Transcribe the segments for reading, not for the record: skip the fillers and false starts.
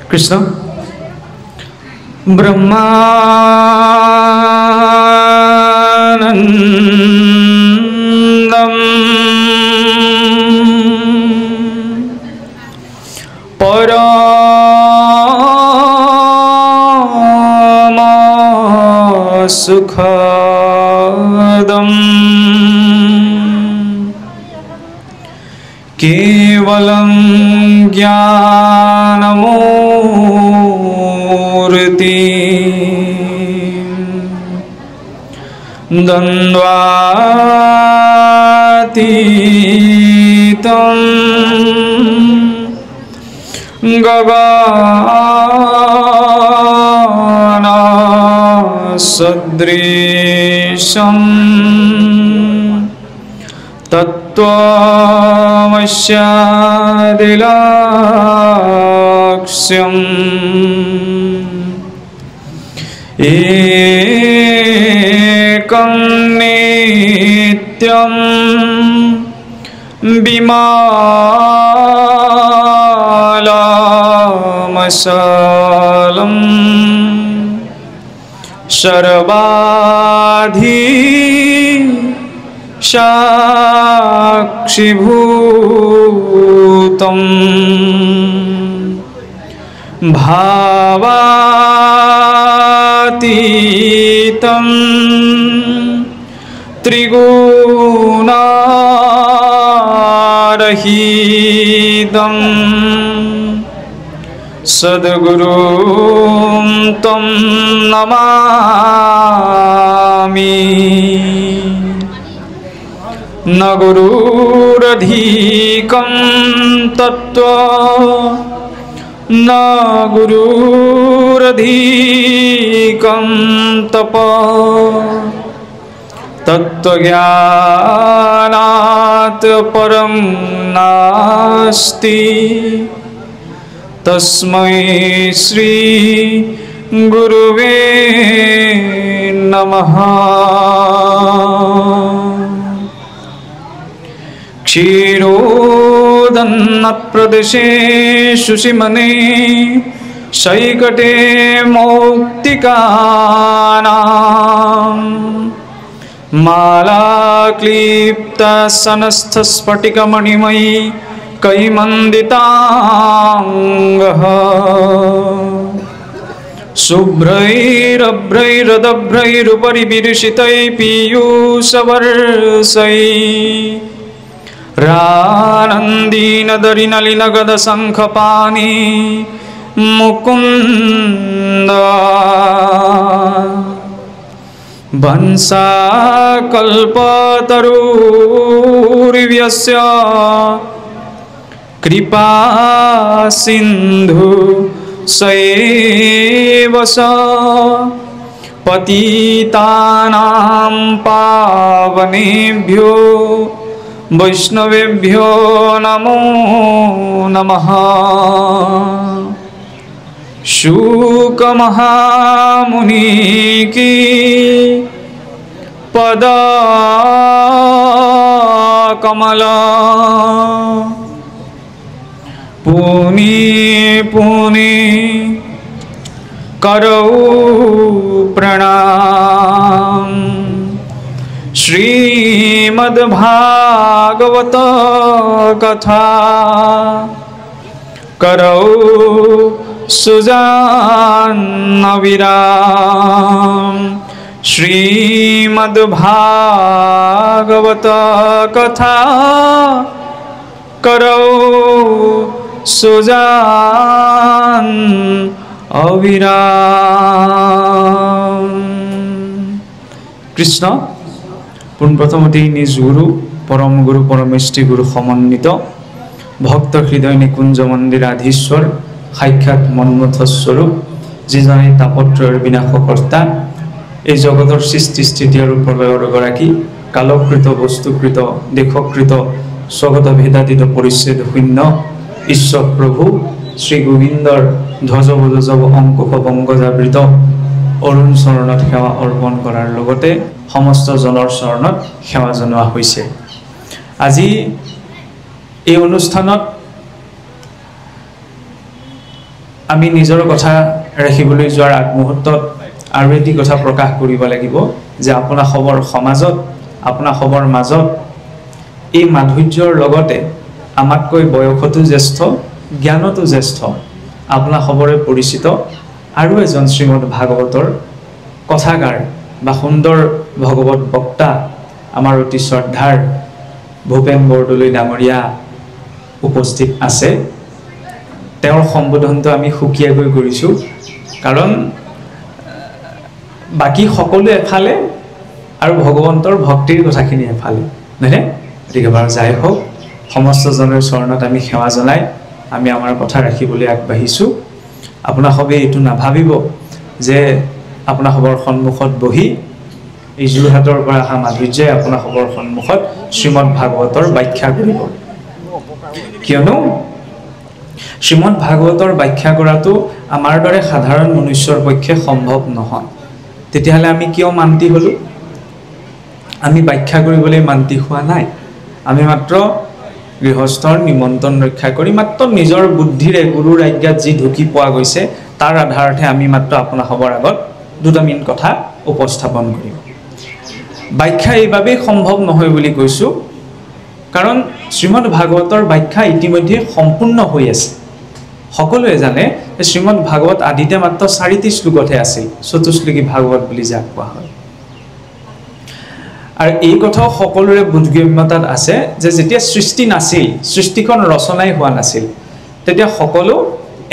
কৃষ্ণ ব্রহ্মানন্দম পরম সুখদম কেবলম জ্ঞানমূর্তি দ্বন্দ্বাতীতম গগনসদৃশম তত্ত্বমস্যাদিলক্ষ্যম একং নিত্যম বিমলমচলম সর্বাধি সাক্ষিভূতম ভাবাতীতম ত্রিগুণারহিতম সদ্গুরুম তম নমামি ন গুরুরধিকম তত্ত্ব ন গুরুরধিকম তপ তত্ত্বজ্ঞানাৎ পরং নাস্তি তস্मै শ্রী গুরুবে নমঃ क्षीरोदन्नप्रदेशे सुषिमने शैकटे मौक्तिकानां मालाक्लिप्तसनस्थस्फटिकमणिमयी कैमन्दिताङ्गः शुभ्रैरभ्रैरदभ्रैरुपरि विरुषितैः पीयूषवर्षैः रानन्दीनदरिनलिनगदशङ्खपाणि मुकुन्द वंशाकल्पतरुर्यस्य कृपा सिन्धु स एव स पतितानां पावनेभ्यो वैष्णवेभ्यो नमो नमः। शुक महामुनि की पद कमला पुनि पुनि करो प्रणाम। श्रीमद्भागवत कथा करो सुजान विराम। श्रीमद्भागवत कथा करो सुजान अविराम। कृष्ण प्रथमते निज गुरु परम गुरु परमेष्टि गुरु समन्वित भक्त हृदय निकुंज मंदिराधीश्वर साक्षात मनमथ स्वरूप जिजने तापत्रयर विनाशकर्ता এই জগতৰ সৃষ্টি স্থিতি আৰু প্ৰলয়ৰ গৰাকী কালকৃত বস্তুকৃত দেশকৃত স্বগত ভেদাতীত পৰিচ্ছেদ শূন্য ঈশ্বৰ প্ৰভু শ্ৰী গোবিন্দৰ ধ্বজবজব অংকুশ বংগজাবৃত অৰুণ চৰণত সেৱা অৰ্পণ কৰাৰ লগতে সমস্ত জনৰ চৰণত সেৱা জনোৱা হৈছে। আজি এই অনুষ্ঠানত আমি নিজৰ কথা ৰাখিবলৈ যোৱাৰ আগমুহূৰ্তত আৰু এটি কথা প্ৰকাশ কৰিব লাগিব যে আপোনাৰ খবৰ সমাজত আপোনাৰ খবৰ মাজত এই মাধুৰ্যৰ লগতে আমাতকৈ বয়সতো জ্যেষ্ঠ জ্ঞানতো জ্যেষ্ঠ আপোনাৰ খবৰে পৰিচিত আৰু এজন শ্ৰীমদ ভাগৱতৰ কথাকাৰ বা সুন্দৰ ভগৱত বক্তা আমাৰ অতি শ্ৰদ্ধাৰ ভূপেন বৰদলৈ ডাঙৰীয়া উপস্থিত আছে তেওঁৰ সম্বোধনটো আমি সুকীয়াকৈ কৰিছোঁ কাৰণ বাকি সকলো এফালে আৰু ভগৱন্তৰ ভক্তিৰ কথাখিনি এফালে নহয়নে গতিকে বাৰু যাই হওক সমস্তজনৰ চৰণত আমি সেৱা জনাই আমি আমাৰ কথা ৰাখিবলৈ আগবাঢ়িছোঁ আপোনাৰ সবে এইটো নাভাবিব যে আপোনাৰ খবৰ সন্মুখত বহি এই যোৰহাটৰ পৰা অহা মাধুৰ্যই আপোনাৰ খবৰ সন্মুখত শ্ৰীমদ ভাগৱতৰ ব্যাখ্যা কৰিব কিয়নো শ্ৰীমদ ভাগৱতৰ ব্যাখ্যা কৰাটো আমাৰ দৰে সাধাৰণ মনুষ্যৰ পক্ষে সম্ভৱ নহয় তেতিয়াহ'লে আমি কিয় মান্তি হলো আমি ব্যাখ্যা কৰিবলৈ মান্তি হোৱা নাই আমি মাত্ৰ গৃহস্থৰ নিমন্ত্ৰণ ৰক্ষা কৰি মাত্ৰ নিজৰ বুদ্ধিৰে গুৰুৰ আজ্ঞাত যি ঢুকি পোৱা গৈছে তাৰ আধাৰতে আমি মাত্ৰ আপোনাৰ খবৰ আগত দুটা মিনিট কথা উপস্থাপন কৰিম ব্যাখ্যা এইভাৱেই সম্ভৱ নহয় বুলি কৈছোঁ কাৰণ শ্ৰীমদ ভাগৱতৰ ব্যাখ্যা ইতিমধ্যে সম্পূৰ্ণ হৈ আছে সকলোৱে জানে যে শ্ৰীমদ ভাগৱত আদিতে মাত্ৰ 4টি শ্লোকতহে আছিল চতুশ্লোকী ভাগৱত বুলি যাক কোৱা হয় আৰু এই কথাও সকলোৰে বুদ্ধিগম্যতাত আছে যে যেতিয়া সৃষ্টি নাছিল সৃষ্টিখন ৰচনাই হোৱা নাছিল তেতিয়া সকলো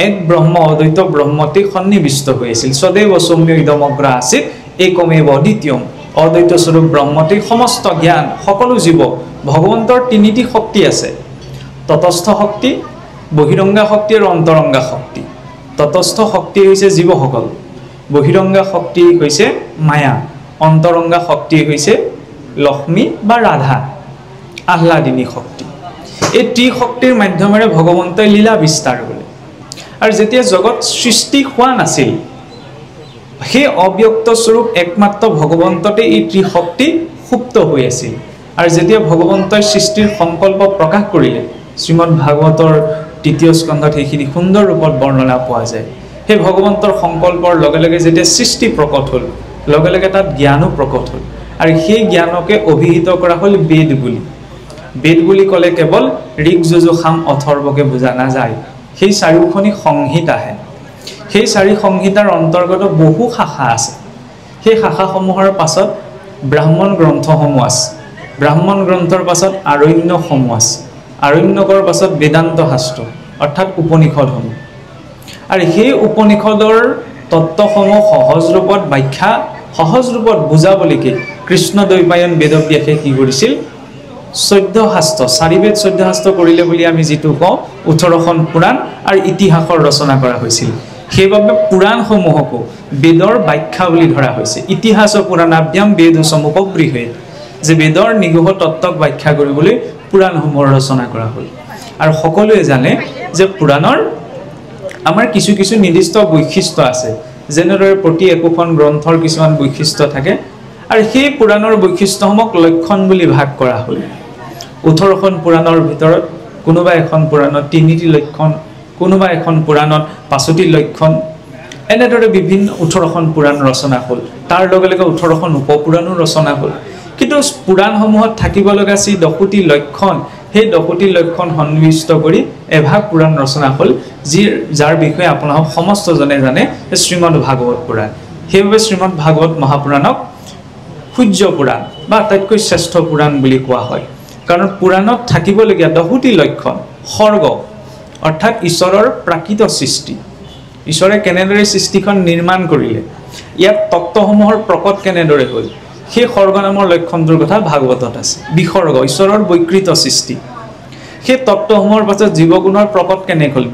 এক ব্ৰহ্ম অদ্বৈত ব্ৰহ্মতে সন্নিবিষ্ট হৈ আছিল সদৈৱ সৌম্য ইদমগ্ৰ আছিল একমেৱ দ্বিতীয়ম অদ্বৈত স্বৰূপ ব্ৰহ্মতে সমস্ত জ্ঞান সকলো জীৱ ভগৱন্তৰ তিনিটি শক্তি আছে তটস্থ শক্তি বহিৰংগা শক্তি আৰু অন্তৰংগা শক্তি তটস্থ শক্তি হৈছে জীৱসকল বহিৰংগা শক্তি হৈছে মায়া অন্তৰংগা শক্তি হৈছে লক্ষ্মী বা ৰাধা আহ্লাদিনী শক্তি এই ত্ৰিশক্তিৰ মাধ্যমেৰে ভগৱন্তই লীলা বিস্তাৰ কৰে আৰু যেতিয়া জগত সৃষ্টি হোৱা নাছিল সেই অব্যক্ত স্বৰূপ একমাত্ৰ ভগৱন্ততে এই ত্ৰিশক্তি সুপ্ত হৈ আছিল আৰু যেতিয়া ভগৱন্তই সৃষ্টিৰ সংকল্প প্ৰকাশ কৰিলে শ্ৰীমদ ভাগৱতৰ 3য় স্কন্ধত সেইখিনি সুন্দৰ ৰূপত বৰ্ণনা পোৱা যায় সেই ভগৱন্তৰ সংকল্পৰ লগে লগে যেতিয়া সৃষ্টি প্ৰকট হ'ল লগে লগে তাত জ্ঞানো প্ৰকট হ'ল আৰু সেই জ্ঞানকে অভিহিত কৰা হ'ল বেদ বুলি ক'লে কেৱল ঋগ যজু সাম অথৰ্বকে বুজা নাযায় সেই চাৰিওখনি সংহিতাহে সেই চাৰি সংহিতাৰ অন্তৰ্গত বহু শাখা আছে সেই শাখাসমূহৰ পাছত ব্ৰাহ্মণ গ্ৰন্থসমূহ আছে ব্ৰাহ্মণ গ্ৰন্থৰ পাছত আৰণ্যসমূহ আছে আৰণ্যকৰ পাছত বেদান্ত শাস্ত্ৰ অৰ্থাৎ উপনিষদসমূহ আৰু সেই উপনিষদৰ তত্ত্বসমূহ সহজ ৰূপত ব্যাখ্যা সহজ ৰূপত বুজাবলৈকে কৃষ্ণদ্বৈপায়ন বেদব্যাসে কি কৰিছিল 14 শাস্ত্ৰ 4 বেদ 14 শাস্ত্ৰ কৰিলে বুলি আমি যেটো কওঁ 18খন পুৰাণ আৰু ইতিহাসৰ ৰচনা কৰা হৈছিল সেইভাবে পুৰাণসমূহকো বেদৰ ব্যাখ্যা বুলি ধৰা হৈছে ইতিহাস পুৰাণাভ্যাম বেদ সমুপবৃহে যে বেদৰ নিগূঢ় তত্ত্বক ব্যাখ্যা কৰিবলৈ পুৰাণসমূহৰ ৰচনা কৰা হ'ল আৰু সকলোৱে জানে যে পুৰাণৰ আমাৰ কিছু কিছু নিৰ্দিষ্ট বৈশিষ্ট্য আছে যেনেদৰে প্ৰতি একোখন গ্ৰন্থৰ কিছুমান বৈশিষ্ট্য থাকে আৰু সেই পুৰাণৰ বৈশিষ্ট্যসমূহক লক্ষণ বুলি ভাগ কৰা হ'ল 18খন পুৰাণৰ ভিতৰত কোনোবা এখন পুৰাণত 3টি লক্ষণ কোনোবা এখন পুৰাণত 5টি লক্ষণ এনেদৰে বিভিন্ন 18খন পুৰাণ ৰচনা হ'ল তাৰ লগে লগে 18খন উপপুৰাণো ৰচনা হ'ল কিন্তু পুৰাণসমূহত থাকিব লগা সেই 10টি লক্ষণ সেই 10টি লক্ষণ সন্নিবিষ্ট কৰি এভাগ পুৰাণ ৰচনা হ'ল যাৰ বিষয়ে আপোনালোক সমস্তজনে জানে শ্ৰীমদ ভাগৱত পুৰাণ সেইভাবে শ্ৰীমদ ভাগৱত মহাপুৰাণক সূৰ্য পুৰাণ বা আটাইতকৈ শ্ৰেষ্ঠ পুৰাণ বুলি কোৱা হয় কাৰণ পুৰাণত থাকিবলগীয়া 10টি লক্ষণ সৰ্গ অৰ্থাৎ ঈশ্বৰৰ প্ৰাকৃত সৃষ্টি ঈশ্বৰে কেনেদৰে সৃষ্টিখন নিৰ্মাণ কৰিলে ইয়াত তত্ত্বসমূহৰ প্ৰকট কেনেদৰে হ'ল সেই সৰ্গ নামৰ লক্ষণটোৰ কথা ভাগৱতত আছে বিসৰ্গ ঈশ্বৰৰ বৈকৃত সৃষ্টি সেই তত্ত্বসমূহৰ পাছত জীৱগুণৰ প্ৰকট কেনে হ'ল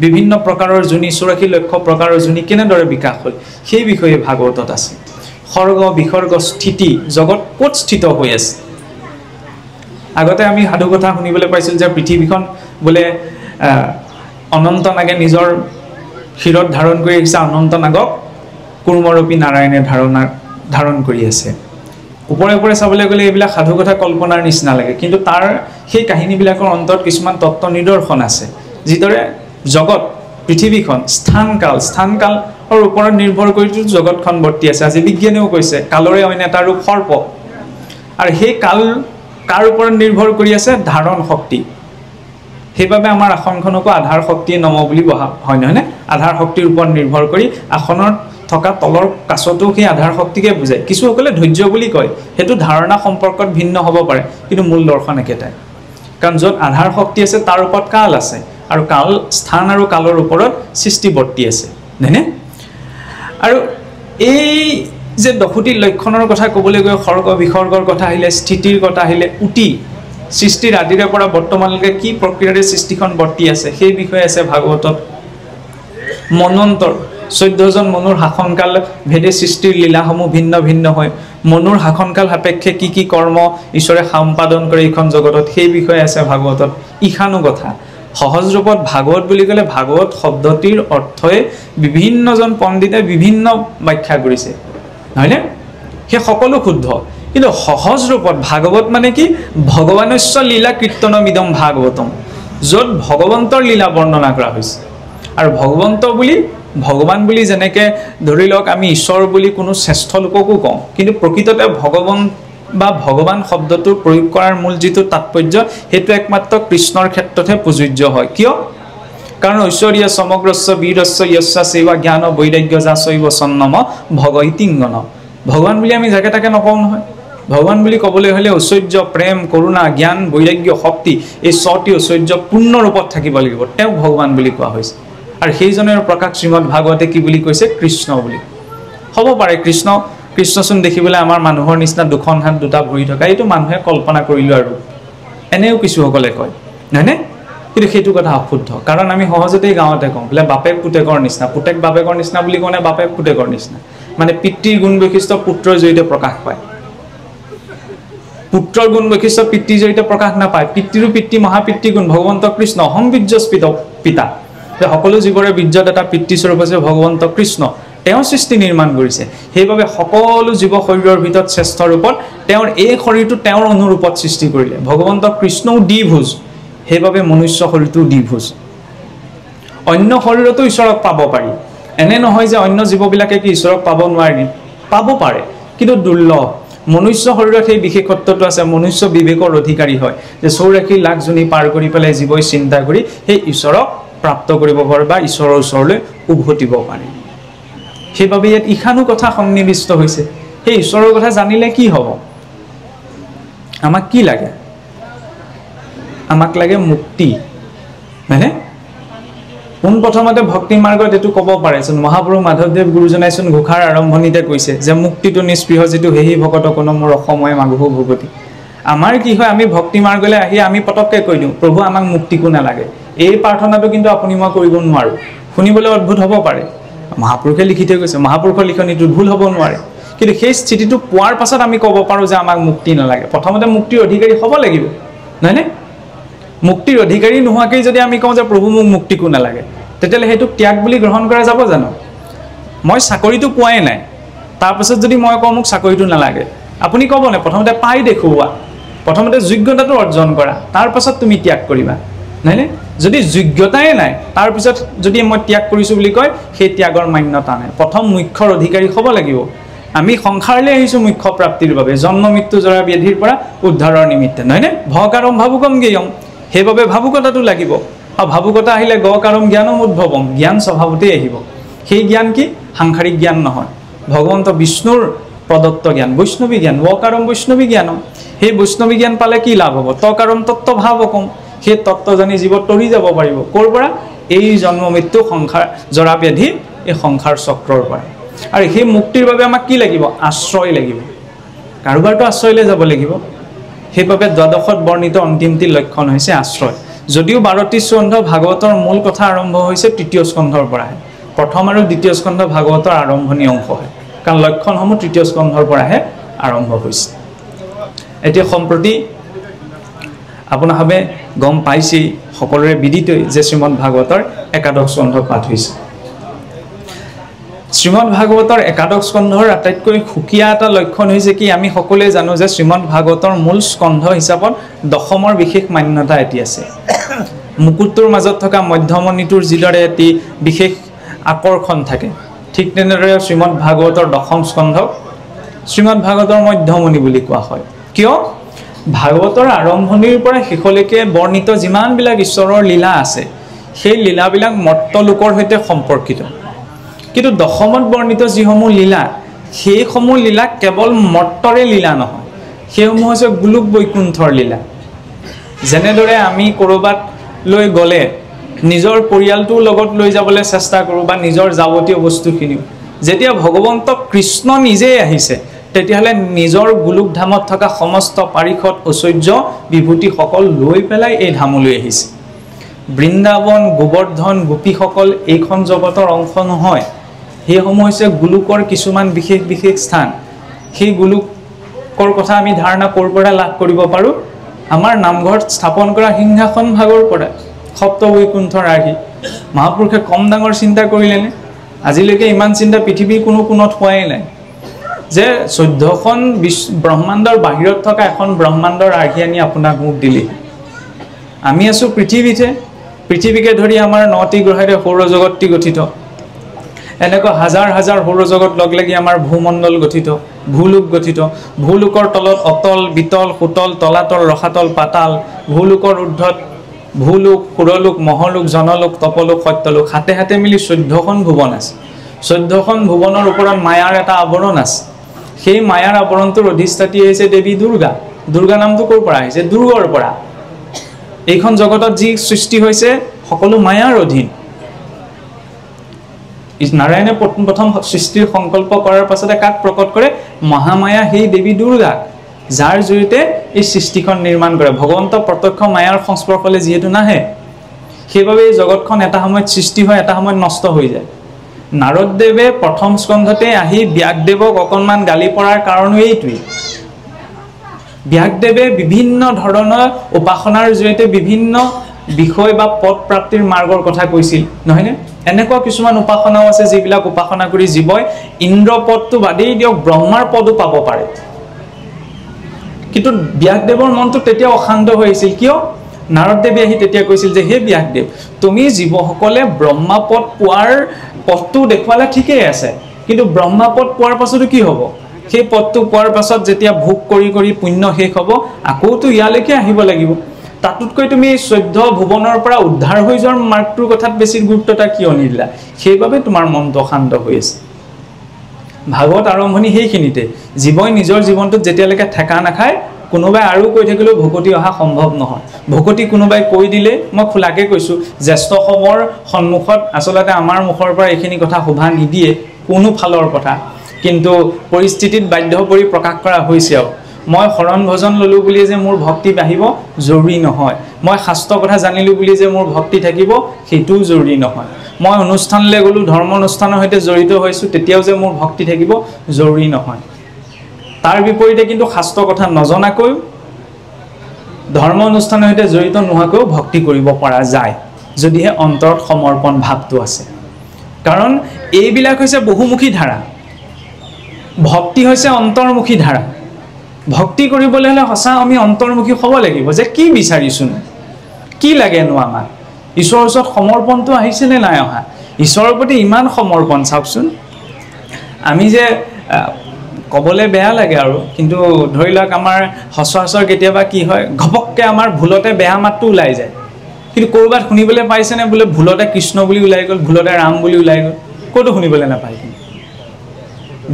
বিভিন্ন প্ৰকাৰৰ যোনি 84 লক্ষ প্ৰকাৰৰ যোনি কেনেদৰে বিকাশ হ'ল সেই বিষয়ে ভাগৱতত আছে সৰ্গ বিসৰ্গ স্থিতি জগত ক'ত স্থিত হৈ আছে আগতে আমি সাধু কথা শুনিবলৈ পাইছিল যে পৃথিৱীখন বোলে অনন্ত নাগে নিজৰ শিৰত ধাৰণ কৰি আহিছে অনন্ত নাগক কুৰ্মৰূপী নাৰায়ণে ধাৰণ কৰি আছে ওপৰে ওপৰে চাবলৈ গ'লে এইবিলাক সাধু কথা কল্পনাৰ নিচিনা লাগে কিন্তু তাৰ সেই কাহিনীবিলাকৰ অন্তত কিছুমান তত্ত্ব নিদৰ্শন আছে যিদৰে জগত পৃথিৱীখন স্থানকালৰ ওপৰত নিৰ্ভৰ কৰি জগতখন বৰ্তি আছে। আজি বিজ্ঞানেও কৈছে কালৰে অন্য এটা ৰূপ সৰ্প, আৰু সেই কাল কাৰ ওপৰত নিৰ্ভৰ কৰি আছে? ধাৰণ শক্তি। সেইবাবে আমাৰ আসনখনকো আধাৰ শক্তিয়ে নম বুলি বহা হয় নহয় নে? আধাৰ শক্তিৰ ওপৰত নিৰ্ভৰ কৰি আসনত থকা তলৰ কাছতো সেই আধাৰ শক্তিকে বুজায়। কিছুসকলে ধৈৰ্য বুলি কয়, সেইটো ধাৰণা সম্পৰ্কত ভিন্ন হ'ব পাৰে, কিন্তু মূল দৰ্শন একেটাই। কাৰণ য'ত আধাৰ শক্তি আছে তাৰ ওপৰত কাল আছে, আৰু কাল স্থান আৰু কালৰ ওপৰত সৃষ্টি বৰ্তি আছে, নহয়নে? আৰু এই যে দশুতিৰ লক্ষণৰ কথা ক'বলৈ গৈ সৰ্গ বিসৰ্গৰ কথা আহিলে, স্থিতিৰ কথা আহিলে, উটি সৃষ্টিৰ আদিৰে পৰা বৰ্তমানলৈকে কি প্ৰক্ৰিয়াৰে সৃষ্টিখন বৰ্তি আছে সেই বিষয়ে আছে ভাগৱতত। মনন্তৰ 14জন মনুৰ শাসনকাল ভেদে সৃষ্টিৰ লীলাসমূহ ভিন্ন ভিন্ন হয়। মনুৰ শাসনকাল সাপেক্ষে কি কি কৰ্ম ঈশ্বৰে সম্পাদন কৰে এইখন জগতত, সেই বিষয়ে আছে ভাগৱতত। ঈশানু কথা সহজ ৰূপত ভাগৱত বুলি ক'লে ভাগৱত শব্দটিৰ অৰ্থই বিভিন্নজন পণ্ডিতে বিভিন্ন ব্যাখ্যা কৰিছে, নহয়নে? সেই সকলো শুদ্ধ, কিন্তু সহজ ৰূপত ভাগৱত মানে কি? ভগৱানস্য লীলা কীৰ্তনমিদম ভাগৱতম, য'ত ভগৱন্তৰ লীলা বৰ্ণনা কৰা হৈছে। আৰু ভগৱান বুলি যেনেকৈ ধৰি লওক আমি ঈশ্বৰ বুলি কোনো শ্ৰেষ্ঠ লোককো কওঁ, কিন্তু প্ৰকৃততে ভগৱান শব্দটোৰ প্ৰয়োগ কৰাৰ মূল যিটো তাৎপৰ্য সেইটো একমাত্ৰ কৃষ্ণৰ ক্ষেত্ৰতহে প্ৰযোজ্য হয়। কিয়? কাৰণ ঐশ্বৰীয় সমগ্ৰস্য বীৰস্য য়স্য সেৱা জ্ঞান বৈৰাগ্য যা শৈৱ সন্নম ভগৈতিংগন। ভগৱান বুলি আমি যাকে তাকে নকওঁ নহয়। ভগৱান বুলি ক'বলৈ হ'লে ঐশ্বৰ্য, প্ৰেম, কৰোণা, জ্ঞান, বৈৰাগ্য, শক্তি, এই ছটি ঐশ্বৰ্য পূৰ্ণ ৰূপত থাকিব লাগিব, তেওঁক ভগৱান বুলি কোৱা হৈছে। আৰু সেইজনৰ প্ৰকাশ শ্ৰীমদ ভাগৱতে কি বুলি কৈছে? কৃষ্ণ বুলি। হ'ব পাৰে কৃষ্ণচোন দেখিবলৈ আমাৰ মানুহৰ নিচিনা দুখন হাত দুটা ভৰি থকা, এইটো মানুহে কল্পনা কৰিলোঁ আৰু এনেও কিছুসকলে কয়, নহয়নে? কিন্তু সেইটো কথা অশুদ্ধ, কাৰণ আমি সহজতেই গাঁৱতে কওঁ বোলে বাপেক পুতেকৰ নিচিনা, পুতেক বাপেকৰ নিচিনা বুলি কওঁ নে বাপেক পুতেকৰ নিচিনা? মানে পিতৃৰ গুণ বৈশিষ্ট্য পুত্ৰৰ জৰিয়তে প্ৰকাশ পায়, পুত্ৰৰ গুণ বৈশিষ্ট্য পিতৃৰ জৰিয়তে প্ৰকাশ নাপায়। পিতৃৰো পিতৃ মহাপিতৃ গুণ ভগৱন্ত কৃষ্ণ অহম বীৰ্যস্পিত পিতা, সকলো জীৱৰে বীৰ্যত এটা পিতৃস্বৰূপ আছে ভগৱন্ত কৃষ্ণ, তেওঁ সৃষ্টি নিৰ্মাণ কৰিছে। সেইবাবে সকলো জীৱ শৰীৰৰ ভিতৰত শ্ৰেষ্ঠ ৰূপত তেওঁৰ এই শৰীৰটো তেওঁৰ অনুৰূপত সৃষ্টি কৰিলে। ভগৱন্ত কৃষ্ণও দ্বিভুজ, সেইবাবে মনুষ্য শৰীৰটো দ্বিভুজ। অন্য শৰীৰতো ঈশ্বৰক পাব পাৰি, এনে নহয় যে অন্য জীৱবিলাকে কি ঈশ্বৰক পাব নোৱাৰি, পাব পাৰে, কিন্তু দুৰ্লভ। মনুষ্য শৰীৰত সেই বিশেষত্বটো আছে, মনুষ্য বিবেকৰ অধিকাৰী হয়, যে 84 লাখ জনী পাৰ কৰি পেলাই জীৱই চিন্তা কৰি সেই ঈশ্বৰক প্ৰাপ্ত কৰিব পাৰে বা ঈশ্বৰৰ ওচৰলৈ উভতিব পাৰে। সেইবাবে ইয়াত ঈশানু কথা সন্নিৱিষ্ট হৈছে। সেই ঈশ্বৰৰ কথা জানিলে কি হ'ব? আমাক কি লাগে? আমাক লাগে মুক্তি, হয়নে? পোনপ্ৰথমতে ভক্তি মাৰ্গত এইটো ক'ব পাৰেচোন, মহাপুৰুষ মাধৱদেৱ গুৰুজনাইচোন ঘোষাৰ আৰম্ভণিতে কৈছে যে মুক্তিটো নিস্পৃহ যিটো সেহি ভকত কোনো মোৰ অসময় মাগুহু ভগতি। আমাৰ কি হয়, আমি ভক্তি মাৰ্গলৈ আহি আমি পটককৈ কৈ দিওঁ প্ৰভু আমাক মুক্তিকো নালাগে। এই প্ৰাৰ্থনাটো কিন্তু আপুনি মই কৰিব নোৱাৰোঁ। শুনিবলৈ অদ্ভুত হ'ব পাৰে, মহাপুৰুষে লিখি থৈ গৈছে, মহাপুৰুষৰ লিখনিটো ভুল হ'ব নোৱাৰে, কিন্তু সেই স্থিতিটো পোৱাৰ পাছত আমি ক'ব পাৰোঁ যে আমাক মুক্তি নালাগে। প্ৰথমতে মুক্তিৰ অধিকাৰী হ'ব লাগিব, নহয়নে? মুক্তিৰ অধিকাৰী নোহোৱাকৈ যদি আমি কওঁ যে প্ৰভু মোক মুক্তিকো নালাগে, তেতিয়াহ'লে সেইটোক ত্যাগ বুলি গ্ৰহণ কৰা যাব জানো? মই চাকৰিটো পোৱাই নাই, তাৰপাছত যদি মই কওঁ মোক চাকৰিটো নালাগে, আপুনি ক'বনে? প্ৰথমতে পাই দেখুওৱা, প্ৰথমতে যোগ্যতাটো অৰ্জন কৰা, তাৰপাছত তুমি ত্যাগ কৰিবা, নহয়নে? যদি যোগ্যতাই নাই তাৰপিছত যদি মই ত্যাগ কৰিছোঁ বুলি কয়, সেই ত্যাগৰ মান্যতা নাই। প্ৰথম মুখ্যৰ অধিকাৰী হ'ব লাগিব। আমি সংসাৰলৈ আহিছোঁ মুখ্য প্ৰাপ্তিৰ বাবে, জন্ম মৃত্যু জৰা ব্যাধিৰ পৰা উদ্ধাৰৰ নিমিত্তে, নহয়নে? ভকাৰম ভাবুকম জ্ঞেয়ম, সেইবাবে ভাবুকতাটো লাগিব। আৰু ভাবুকতা আহিলে গকাৰম জ্ঞানম উদ্ভৱম, জ্ঞান স্বভাৱতেই আহিব। সেই জ্ঞান কি? সাংসাৰিক জ্ঞান নহয়, ভগৱন্ত বিষ্ণুৰ প্ৰদত্ত জ্ঞান, বৈষ্ণৱী জ্ঞান। ৱকাৰম বৈষ্ণৱী জ্ঞানম, সেই বৈষ্ণৱী জ্ঞান পালে কি লাভ হ'ব? তকাৰম তত্ত্ব ভাৱকম, সেই তত্ত্ব জানি জীৱ তৰি যাব পাৰিব। ক'ৰ পৰা? এই জন্ম মৃত্যু সংসাৰ জৰা ব্যাধি, এই সংসাৰ চক্ৰৰ পৰা। আৰু সেই মুক্তিৰ বাবে আমাক কি লাগিব? আশ্ৰয় লাগিব, কাৰোবাৰতো আশ্ৰয়লৈ যাব লাগিব। সেইবাবে দ্বাদশত বৰ্ণিত অন্তিমটি লক্ষণ হৈছে আশ্ৰয়। যদিও 12টি স্কন্ধ ভাগৱতৰ মূল কথা আৰম্ভ হৈছে 3য় স্কন্ধৰ পৰাহে, প্ৰথম আৰু 2য় স্কন্ধ ভাগৱতৰ আৰম্ভণি অংশ হয়, কাৰণ লক্ষণসমূহ 3য় স্কন্ধৰ পৰাহে আৰম্ভ হৈছে। এতিয়া সম্প্ৰতি আপোনাভাৱে গম পাইছেই, সকলোৰে বিদিতই যে শ্ৰীমদ ভাগৱতৰ একাদশ স্কন্ধ পাঠ হৈছে। শ্ৰীমদ ভাগৱতৰ একাদশ স্কন্ধৰ আটাইতকৈ সুকীয়া এটা লক্ষণ হৈছে কি, আমি সকলোৱে জানো যে শ্ৰীমদ ভাগৱতৰ মূল স্কন্ধ হিচাপত দশমৰ বিশেষ মান্যতা এটি আছে। মুকুটটোৰ মাজত থকা মধ্যমণিটোৰ যিদৰে এটি বিশেষ আকৰ্ষণ থাকে, ঠিক তেনেদৰে শ্ৰীমদ ভাগৱতৰ দশম স্কন্ধক শ্ৰীমদ ভাগৱতৰ মধ্যমণি বুলি কোৱা হয়। কিয়? ভাগৱতৰ আৰম্ভণিৰ পৰা শেষলৈকে বৰ্ণিত যিমানবিলাক ঈশ্বৰৰ লীলা আছে, সেই লীলাবিলাক মৰ্ত লোকৰ সৈতে সম্পৰ্কিত। কিন্তু দশমত বৰ্ণিত যিসমূহ লীলা, সেইসমূহ লীলা কেৱল মৰ্তৰে লীলা নহয়, সেইসমূহ হৈছে গোলোক বৈকুণ্ঠৰ লীলা। যেনেদৰে আমি ক'ৰবাত লৈ গ'লে নিজৰ পৰিয়ালটোৰ লগত লৈ যাবলৈ চেষ্টা কৰোঁ বা নিজৰ যাৱতীয় বস্তুখিনিও, যেতিয়া ভগৱন্ত কৃষ্ণ নিজেই আহিছে, তেতিয়াহ'লে নিজৰ গোলোক ধামত থকা সমস্ত পাৰিষদ ঐশ্বৰ্য বিভূতিসকল লৈ পেলাই এই ধামলৈ আহিছে। বৃন্দাবন, গোবৰ্ধন, গোপীসকল এইখন জগতৰ অংশ নহয়, সেইসমূহ হৈছে গোলোকৰ কিছুমান বিশেষ বিশেষ স্থান। সেই গোলোকৰ কথা আমি ধাৰণা ক'ৰ পৰা লাভ কৰিব পাৰোঁ? আমাৰ নামঘৰত স্থাপন কৰা সিংহাসন ভাগৰ পৰা। সপ্ত বৈকুণ্ঠৰ আৰ্হি মহাপুৰুষে কম ডাঙৰ চিন্তা কৰিলেনে? আজিলৈকে ইমান চিন্তা পৃথিৱীৰ কোনো কোণত হোৱাই নাই যে 14খন ব্ৰহ্মাণ্ডৰ বাহিৰত থকা এখন ব্ৰহ্মাণ্ডৰ আৰ্হি আনি আপোনাক মোক দিলে। আমি আছোঁ পৃথিৱীতে, পৃথিৱীকে ধৰি আমাৰ 9টি গ্ৰহেৰে সৌৰজগতটি গঠিত। এনেকুৱা হাজাৰ হাজাৰ সৌৰজগত লগ লাগি আমাৰ ভূমণ্ডল গঠিত, ভূলোক গঠিত। ভূলোকৰ তলত অতল, বিতল, সুতল, তলাতল, ৰসাতল, পাতাল। ভূলোকৰ ঊৰ্ধত ভূলোক, সুৰলোক, মহলোক, জনলোক, তপলোক, সত্যলোক। হাতে হাতে মিলি 14খন ভুৱন আছে। 14খন ভুৱনৰ ওপৰত মায়াৰ এটা আৱৰণ আছে। সেই মায়াৰ আৱৰণটোৰ অধিষ্ঠাত্ৰী হৈছে দেৱী দুৰ্গা। দুৰ্গা নামটো ক'ৰ পৰা আহিছে? দুৰ্গৰ পৰা। এইখন জগতত যি সৃষ্টি হৈছে সকলো মায়াৰ অধীন। নাৰায়ণে প্ৰথম সৃষ্টিৰ সংকল্প কৰাৰ পাছতে কাক প্ৰকট কৰে? মহামায়া, সেই দেৱী দুৰ্গা, যাৰ জৰিয়তে এই সৃষ্টিখন নিৰ্মাণ কৰে। ভগৱন্ত প্ৰত্যক্ষ মায়াৰ সংস্পৰ্শলৈ যিহেতু নাহে, সেইবাবে এই জগতখন এটা সময়ত সৃষ্টি হয়, এটা সময়ত নষ্ট হৈ যায়। নাৰদদেৱে প্ৰথম স্কন্ধতে আহি ব্যাসদেৱক অকণমান গালি পৰাৰ কাৰণো এইটোৱেই। ব্যাসদেৱে বিভিন্ন ধৰণৰ উপাসনাৰ জৰিয়তে বিভিন্ন বিষয় বা পদ প্ৰাপ্তিৰ মাৰ্গৰ কথা কৈছিল, নহয়নে? এনেকুৱা কিছুমান উপাসনাও আছে যিবিলাক উপাসনা কৰি জীৱই ইন্দ্ৰ পদটো বাদেই দিয়ক, ব্ৰহ্মাৰ পদো পাব পাৰে। কিন্তু ব্যাসদেৱৰ মনটো তেতিয়া অশান্ত হৈ আছিল। কিয়? নাৰদদেৱে আহি তেতিয়া কৈছিল যে হে ব্যাসদেৱ, তুমি জীৱসকলে ব্ৰহ্মাপদ পোৱাৰ পথটো দেখুৱালে ঠিকেই আছে, কিন্তু ব্ৰহ্মাপদ পোৱাৰ পাছতো কি হ'ব? সেই পথটো পোৱাৰ পাছত যেতিয়া ভোগ কৰি কৰি পুণ্য শেষ হ'ব, আকৌতো ইয়ালৈকে আহিব লাগিব। তাতোতকৈ তুমি 14 ভুৱনৰ পৰা উদ্ধাৰ হৈ যোৱাৰ মাৰ্গটোৰ কথাত বেছি গুৰুত্বতা কিয় নিদিলা? সেইবাবে তোমাৰ মনটো অশান্ত হৈ আছে। ভাগৱত আৰম্ভণি সেইখিনিতে। জীৱই নিজৰ জীৱনটোত যেতিয়ালৈকে ঠেকা নাখায়, কোনোবাই আৰু কৈ থাকিলেও ভকতি অহা সম্ভৱ নহয়। ভকতি কোনোবাই কৈ দিলে, মই খোলাকৈ কৈছোঁ, জ্যেষ্ঠসমৰ সন্মুখত আচলতে আমাৰ মুখৰ পৰা এইখিনি কথা শোভা নিদিয়ে কোনো ফালৰ কথা, কিন্তু পৰিস্থিতিত বাধ্য কৰি প্ৰকাশ কৰা হৈছে। আৰু মই শৰণ ভজন ল'লোঁ বুলি যে মোৰ ভক্তি বাঢ়িব, জৰুৰী নহয়। মই শাস্ত্ৰ কথা জানিলোঁ বুলি যে মোৰ ভক্তি থাকিব, সেইটোও জৰুৰী নহয়। মই অনুষ্ঠানলৈ গ'লোঁ, ধৰ্ম অনুষ্ঠানৰ সৈতে জড়িত হৈছোঁ, তেতিয়াও যে মোৰ ভক্তি থাকিব, জৰুৰী নহয়। তাৰ বিপৰীতে কিন্তু শাস্ত্ৰ কথা নজনাকৈও, ধৰ্ম অনুষ্ঠানৰ সৈতে জড়িত নোহোৱাকৈও ভক্তি কৰিব পৰা যায়, যদিহে অন্তৰত সমৰ্পণ ভাৱটো আছে। কাৰণ এইবিলাক হৈছে বহুমুখী ধাৰা, ভক্তি হৈছে অন্তৰ্মুখী ধাৰা। ভক্তি কৰিবলৈ হ'লে সঁচা আমি অন্তৰ্মুখী হ'ব লাগিব, যে কি বিচাৰিছোঁ, কি লাগেনো আমাক, ঈশ্বৰৰ ওচৰত সমৰ্পণটো আহিছেনে নাই অহা? ঈশ্বৰৰ প্ৰতি ইমান সমৰ্পণ। চাওকচোন, আমি যে ক'বলৈ বেয়া লাগে আৰু, কিন্তু ধৰি লওক আমাৰ সচৰাচৰ কেতিয়াবা কি হয়, ঘপককৈ আমাৰ ভুলতে বেয়া মাতটো ওলাই যায়। কিন্তু ক'ৰবাত শুনিবলৈ পাইছেনে বোলে ভুলতে কৃষ্ণ বুলি ওলাই গ'ল, ভুলতে ৰাম বুলি ওলাই গ'ল? ক'তো শুনিবলৈ নাপায়।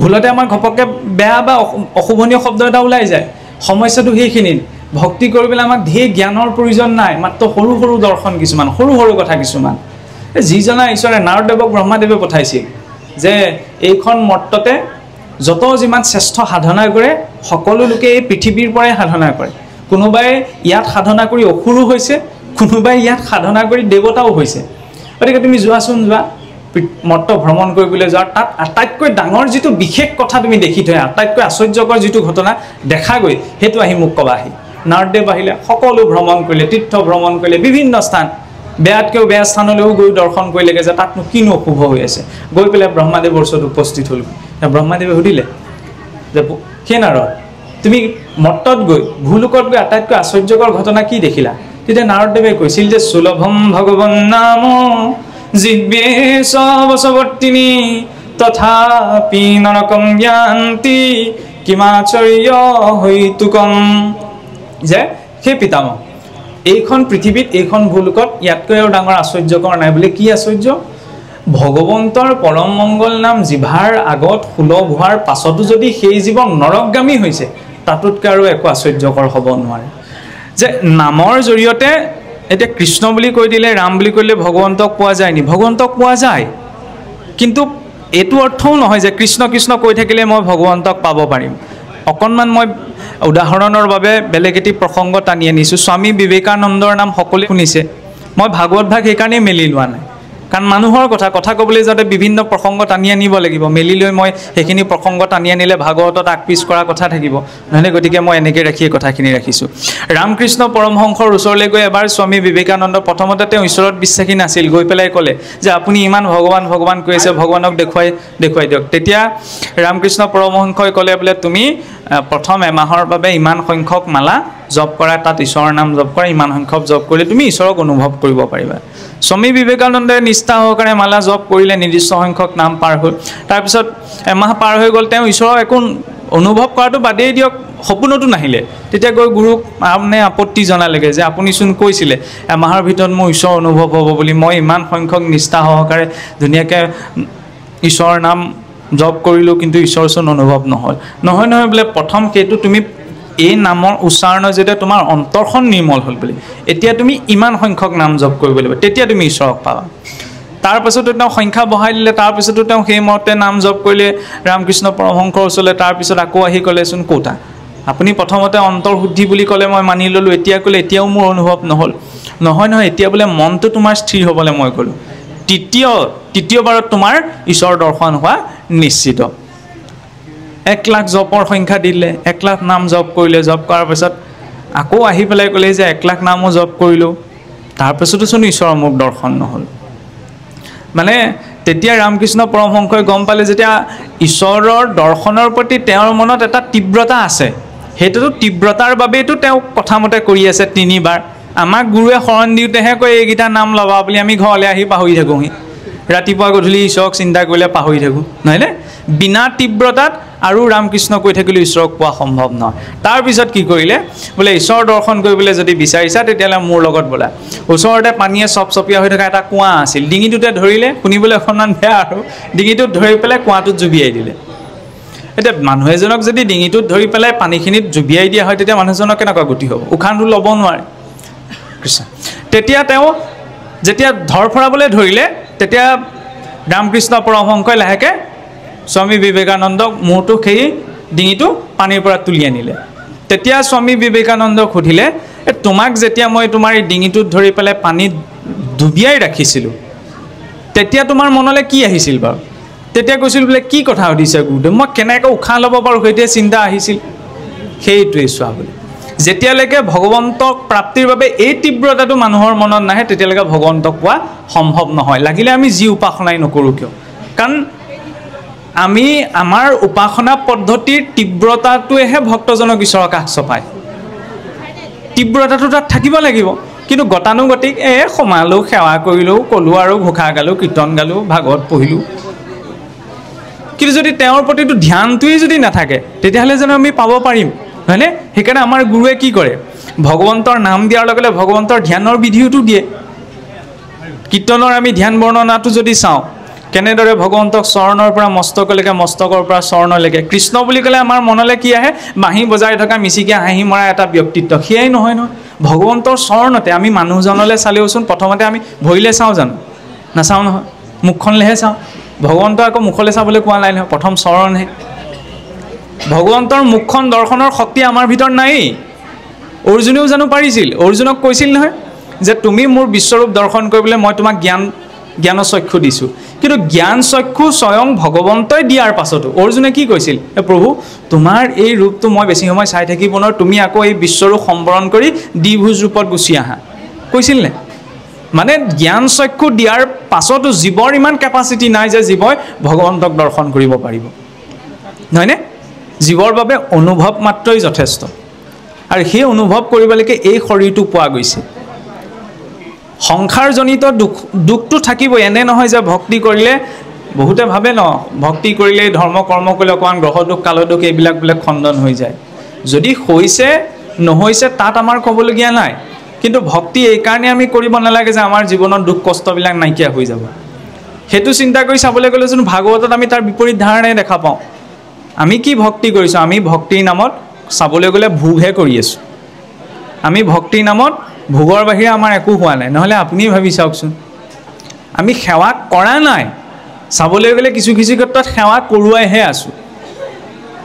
ভুলতে আমাৰ ঘপককৈ বেয়া বা অশুভনীয় শব্দ এটা ওলাই যায়। সমস্যাটো সেইখিনিত। ভক্তি কৰিবলৈ আমাক ঢেৰ জ্ঞানৰ প্ৰয়োজন নাই, মাত্ৰ সৰু সৰু দৰ্শন কিছুমান, সৰু সৰু কথা কিছুমান। যিজনা ঈশ্বৰে নাৰদদেৱক ব্ৰহ্মাদেৱে পঠাইছিল যে এইখন মৰ্ততে যত যিমান শ্ৰেষ্ঠ সাধনা কৰে, সকলো লোকে এই পৃথিৱীৰ পৰাই সাধনা কৰে। কোনোবাই ইয়াত সাধনা কৰি অসুৰো হৈছে, কোনোবাই ইয়াত সাধনা কৰি দেৱতাও হৈছে। গতিকে তুমি যোৱাচোন, যোৱা মৰ্ত ভ্ৰমণ কৰিবলৈ যোৱা, তাত আটাইতকৈ ডাঙৰ যিটো বিশেষ কথা তুমি দেখি থৈ, আটাইতকৈ আশ্চৰ্যকৰ যিটো ঘটনা দেখাগৈ, সেইটো আহি মোক ক'বা। আহি নাৰদদেৱ আহিলে, সকলো ভ্ৰমণ কৰিলে, তীৰ্থ ভ্ৰমণ কৰিলে, বিভিন্ন স্থান, বেয়াতকৈও বেয়া স্থানলৈও গৈ দৰ্শন কৰিলেগৈ যে তাতনো কিনো অশুভ হৈ আছে। গৈ পেলাই ব্ৰহ্মাদেৱৰ ওচৰত উপস্থিত হ'ল। ব্ৰহ্মাদেৱে সুধিলে যে হে নাৰদ, তুমি মৰ্তত গৈ, ভূলোকত গৈ আটাইতকৈ আশ্চৰ্যকৰ ঘটনা কি দেখিলা? তেতিয়া নাৰদদেৱে কৈছিল যে সুলভম ভগৱন নাম জিহ্বে সবসৱৰ্তিনী তথাপি নৰকম য়ান্তি কিমাচৰ্য হৈতুকম যে হে পিতামহ এইখন পৃথিৱীত এইখন ভূলোকত ইয়াতকৈ আৰু ডাঙৰ আশ্চৰ্যকৰ নাই বুলি কি আশ্চৰ্য ভগৱন্তৰ পৰম মংগল নাম জিভাৰ আগত সুলভ হোৱাৰ পাছতো যদি সেই জীৱন নৰকগামী হৈছে তাতোতকৈ আৰু একো আশ্চৰ্যকৰ হ'ব নোৱাৰে যে নামৰ জৰিয়তে এতিয়া কৃষ্ণ বুলি কৈ দিলে ৰাম বুলি কৈলে ভগৱন্তক পোৱা যায় নি ভগৱন্তক পোৱা যায় কিন্তু এইটো অৰ্থও নহয় যে কৃষ্ণ কৃষ্ণ কৈ থাকিলে মই ভগৱন্তক পাব পাৰিম অকণমান মই উদাহৰণৰ বাবে বেলেগ এটি প্ৰসংগ টানি আনিছোঁ স্বামী বিবেকানন্দৰ নাম সকলোৱে শুনিছে মই ভাগৱত ভাগ সেইকাৰণেই মেলি লোৱা নাই কাৰণ মানুহৰ কথা ক'বলৈ যাওঁতে বিভিন্ন প্ৰসংগ টানি আনিব লাগিব মেলি লৈ মই সেইখিনি প্ৰসংগ টানি আনিলে ভাগৱতত আগপিছ কৰা কথা থাকিব নহ'লে গতিকে মই এনেকৈ ৰাখিয়ে কথাখিনি ৰাখিছোঁ ৰামকৃষ্ণ পৰমহংসৰ ওচৰলৈ গৈ এবাৰ স্বামী বিবেকানন্দ প্ৰথমতে তেওঁ ঈশ্বৰত বিশ্বাসী নাছিল গৈ পেলাই ক'লে যে আপুনি ইমান ভগৱান ভগৱান কৈ আছে ভগৱানক দেখুৱাই দিয়ক তেতিয়া ৰামকৃষ্ণ পৰমহংসই ক'লে বোলে তুমি প্ৰথম এমাহৰ বাবে ইমান সংখ্যক মালা জপ কৰা তাত ঈশ্বৰৰ নাম জপ কৰা ইমান সংখ্যক জপ কৰিলে তুমি ঈশ্বৰক অনুভৱ কৰিব পাৰিবা স্বামী বিবেকানন্দে নিষ্ঠা সহকাৰে মালা জপ কৰিলে নিৰ্দিষ্ট সংখ্যক নাম পাৰ হ'ল তাৰপিছত এমাহ পাৰ হৈ গ'ল তেওঁ ঈশ্বৰৰ একো অনুভৱ কৰাটো বাদেই দিয়ক সপোনতো নাহিলে তেতিয়া গৈ গুৰুক মানে আপত্তি জনালেগৈ যে আপুনিচোন কৈছিলে এমাহৰ ভিতৰত মোৰ ঈশ্বৰ অনুভৱ হ'ব বুলি মই ইমান সংখ্যক নিষ্ঠা সহকাৰে ধুনীয়াকৈ ঈশ্বৰৰ নাম জপ কৰিলোঁ কিন্তু ঈশ্বৰচোন অনুভৱ নহয় বোলে প্ৰথম সেইটো তুমি এই নামৰ উচ্চাৰণৰ যেতিয়া তোমাৰ অন্তৰখন নিৰ্মল হ'ল বুলি এতিয়া তুমি ইমান সংখ্যক নাম জপ কৰিব লাগিব তেতিয়া তুমি ঈশ্বৰক পাবা তাৰপিছতো তেওঁ সংখ্যা বঢ়াই দিলে তাৰপিছতো তেওঁ সেই মতে নাম জপ কৰিলে ৰামকৃষ্ণ পৰমহংসৰ ওচৰলৈ তাৰপিছত আকৌ আহি ক'লেচোন ক'তা আপুনি প্ৰথমতে অন্তৰ্শুদ্ধি বুলি ক'লে মই মানি ল'লোঁ এতিয়া ক'লে এতিয়াও মোৰ অনুভৱ নহ'ল নহয় এতিয়া বোলে মনটো তোমাৰ স্থিৰ হ'বলৈ মই ক'লোঁ তৃতীয়বাৰত তোমাৰ ঈশ্বৰ দৰ্শন হোৱা নিশ্চিত 1 লাখ জপৰ সংখ্যা দিলে 1 লাখ নাম জপ কৰিলে জপ কৰাৰ পিছত আকৌ আহি পেলাই ক'লে যে 1 লাখ নামো জপ কৰিলোঁ তাৰপিছতোচোন ঈশ্বৰৰ মোক দৰ্শন নহ'ল মানে তেতিয়া ৰামকৃষ্ণ পৰমহংসই গম পালে যেতিয়া ঈশ্বৰৰ দৰ্শনৰ প্ৰতি তেওঁৰ মনত এটা তীব্ৰতা আছে সেইটোতো তীব্ৰতাৰ বাবেইতো তেওঁ কথামতে কৰি আছে 3বাৰ আমাক গুৰুৱে শৰণ দিওঁতেহে কয় এইকেইটা নাম ল'বা বুলি আমি ঘৰলৈ আহি পাহৰি থাকোঁহি ৰাতিপুৱা গধূলি ঈশ্বৰক চিন্তা কৰিলে পাহৰি থাকোঁ নহয়নে বিনা তীব্ৰতাত আৰু ৰামকৃষ্ণ কৈ থাকিলে ঈশ্বৰক পোৱা সম্ভৱ নহয় তাৰপিছত কি কৰিলে বোলে ঈশ্বৰ দৰ্শন কৰিবলৈ যদি বিচাৰিছা তেতিয়াহ'লে মোৰ লগত বোলা ওচৰতে পানীয়ে চপচপীয়া হৈ থকা এটা কুঁৱা আছিল ডিঙিটোতে ধৰিলে শুনিবলৈ অকণমান বেয়া আৰু ডিঙিটোত ধৰি পেলাই কুঁৱাটোত জুবিয়াই দিলে এতিয়া মানুহ এজনক যদি ডিঙিটোত ধৰি পেলাই পানীখিনিত জুবিয়াই দিয়া হয় তেতিয়া মানুহজনক কেনেকুৱা গতি হ'ব উশাহটো ল'ব নোৱাৰে কৃষ্ণ তেতিয়া তেওঁ যেতিয়া ধৰফৰাবলৈ ধৰিলে তেতিয়া ৰামকৃষ্ণ পৰমহংসই লাহেকৈ স্বামী বিবেকানন্দক মূৰটো খেৰি ডিঙিটো পানীৰ পৰা তুলি আনিলে তেতিয়া স্বামী বিবেকানন্দক সুধিলে তোমাক যেতিয়া মই তোমাৰ এই ডিঙিটোত ধৰি পেলাই পানীত ডুবিয়াই ৰাখিছিলোঁ তেতিয়া তোমাৰ মনলৈ কি আহিছিল বাৰু তেতিয়া কৈছিল বোলে কি কথা সুধিছে গুৰুদেৱ মই কেনেকৈ উশাহ ল'ব পাৰোঁ সেইটোৱে চিন্তা আহিছিল সেইটোৱে চোৱা বুলি যেতিয়ালৈকে ভগৱন্তক প্ৰাপ্তিৰ বাবে এই তীব্ৰতাটো মানুহৰ মনত নাহে তেতিয়ালৈকে ভগৱন্তক পোৱা সম্ভৱ নহয় লাগিলে আমি যি উপাসনাই নকৰোঁ কিয় কাৰণ আমি আমাৰ উপাসনা পদ্ধতিৰ তীব্ৰতাটোৱেহে ভক্তজনক ঈশ্বৰক কাষ চপায় তীব্ৰতাটো তাত থাকিব লাগিব কিন্তু গতানুগতিক সোমালোঁ সেৱা কৰিলোঁ ক'লোঁ আৰু ঘোষা গালোঁ কীৰ্তন গালোঁ ভাগৱত পঢ়িলোঁ কিন্তু যদি তেওঁৰ প্ৰতিটো ধ্যানটোৱেই যদি নাথাকে তেতিয়াহ'লে জানো আমি পাব পাৰিম হয়নে সেইকাৰণে আমাৰ গুৰুৱে কি কৰে ভগৱন্তৰ নাম দিয়াৰ লগে লগে ভগৱন্তৰ ধ্যানৰ বিধিওটো দিয়ে কীৰ্তনৰ আমি ধ্যান বৰ্ণনাটো যদি চাওঁ কেনেদৰে ভগৱন্তক চৰণৰ পৰা মস্তকলৈকে মস্তকৰ পৰা চৰণলৈকে কৃষ্ণ বুলি ক'লে আমাৰ মনলৈ কি আহে বাঁহী বজাই থকা মিচিকিয়া হাঁহি মৰা এটা ব্যক্তিত্ব সেয়াই নহয় ভগৱন্তৰ চৰণতে আমি মানুহজনলৈ চালেওচোন প্ৰথমতে আমি ভৰিলে চাওঁ জানো নাচাওঁ নহয় মুখখনলৈহে চাওঁ ভগৱন্ত আকৌ মুখলৈ চাবলৈ কোৱা নাই নহয় প্ৰথম চৰণহে ভগৱন্তৰ মুখখন দৰ্শনৰ শক্তি আমাৰ ভিতৰত নায়েই অৰ্জুনেও জানো পাৰিছিল অৰ্জুনক কৈছিল নহয় যে তুমি মোৰ বিশ্বৰূপ দৰ্শন কৰিবলৈ মই তোমাক জ্ঞানচক্ষু দিছোঁ কিন্তু জ্ঞানচক্ষু স্বয়ং ভগৱন্তই দিয়াৰ পাছতো অৰ্জুনে কি কৈছিল প্ৰভু তোমাৰ এই ৰূপটো মই বেছি সময় চাই থাকিব নোৱাৰোঁ তুমি আকৌ এই বিশ্বৰূপ সম্বৰণ কৰি দ্বিভুজ ৰূপত গুচি আহা কৈছিল নে মানে জ্ঞানচক্ষু দিয়াৰ পাছতো জীৱৰ ইমান কেপাচিটি নাই যে জীৱই ভগৱন্তক দৰ্শন কৰিব পাৰিব নহয়নে জীৱৰ বাবে অনুভৱ মাত্ৰই যথেষ্ট আৰু সেই অনুভৱ কৰিবলৈকে এই শৰীৰটো পোৱা গৈছে সংসাৰজনিত দুখটো থাকিবই। এনে নহয় যে ভক্তি কৰিলে, বহুতে ভাবে ন ভক্তি কৰিলে ধৰ্ম কৰ্ম কৰিলে অকণমান গ্ৰহ দুখ কাল দুখ এইবিলাক বোলে খণ্ডন হৈ যায়। যদি হৈছে নহৈছে তাত আমাৰ ক'বলগীয়া নাই, কিন্তু ভক্তি এইকাৰণে আমি কৰিব নালাগে যে আমাৰ জীৱনত দুখ কষ্টবিলাক নাইকিয়া হৈ যাব। সেইটো চিন্তা কৰি চাবলৈ গ'লেচোন ভাগৱতত আমি তাৰ বিপৰীত ধাৰণাই দেখা পাওঁ। আমি কি ভক্তি কৰিছোঁ? আমি ভক্তিৰ নামত চাবলৈ গ'লে ভোগহে কৰি আছোঁ। আমি ভক্তিৰ নামত ভোগৰ বাহিৰে আমাৰ একো হোৱা নাই। নহ'লে আপুনি ভাবি চাওকচোন, আমি সেৱা কৰা নাই, চাবলৈ গ'লে কিছু কিছু ক্ষেত্ৰত সেৱা কৰোৱাইহে আছোঁ।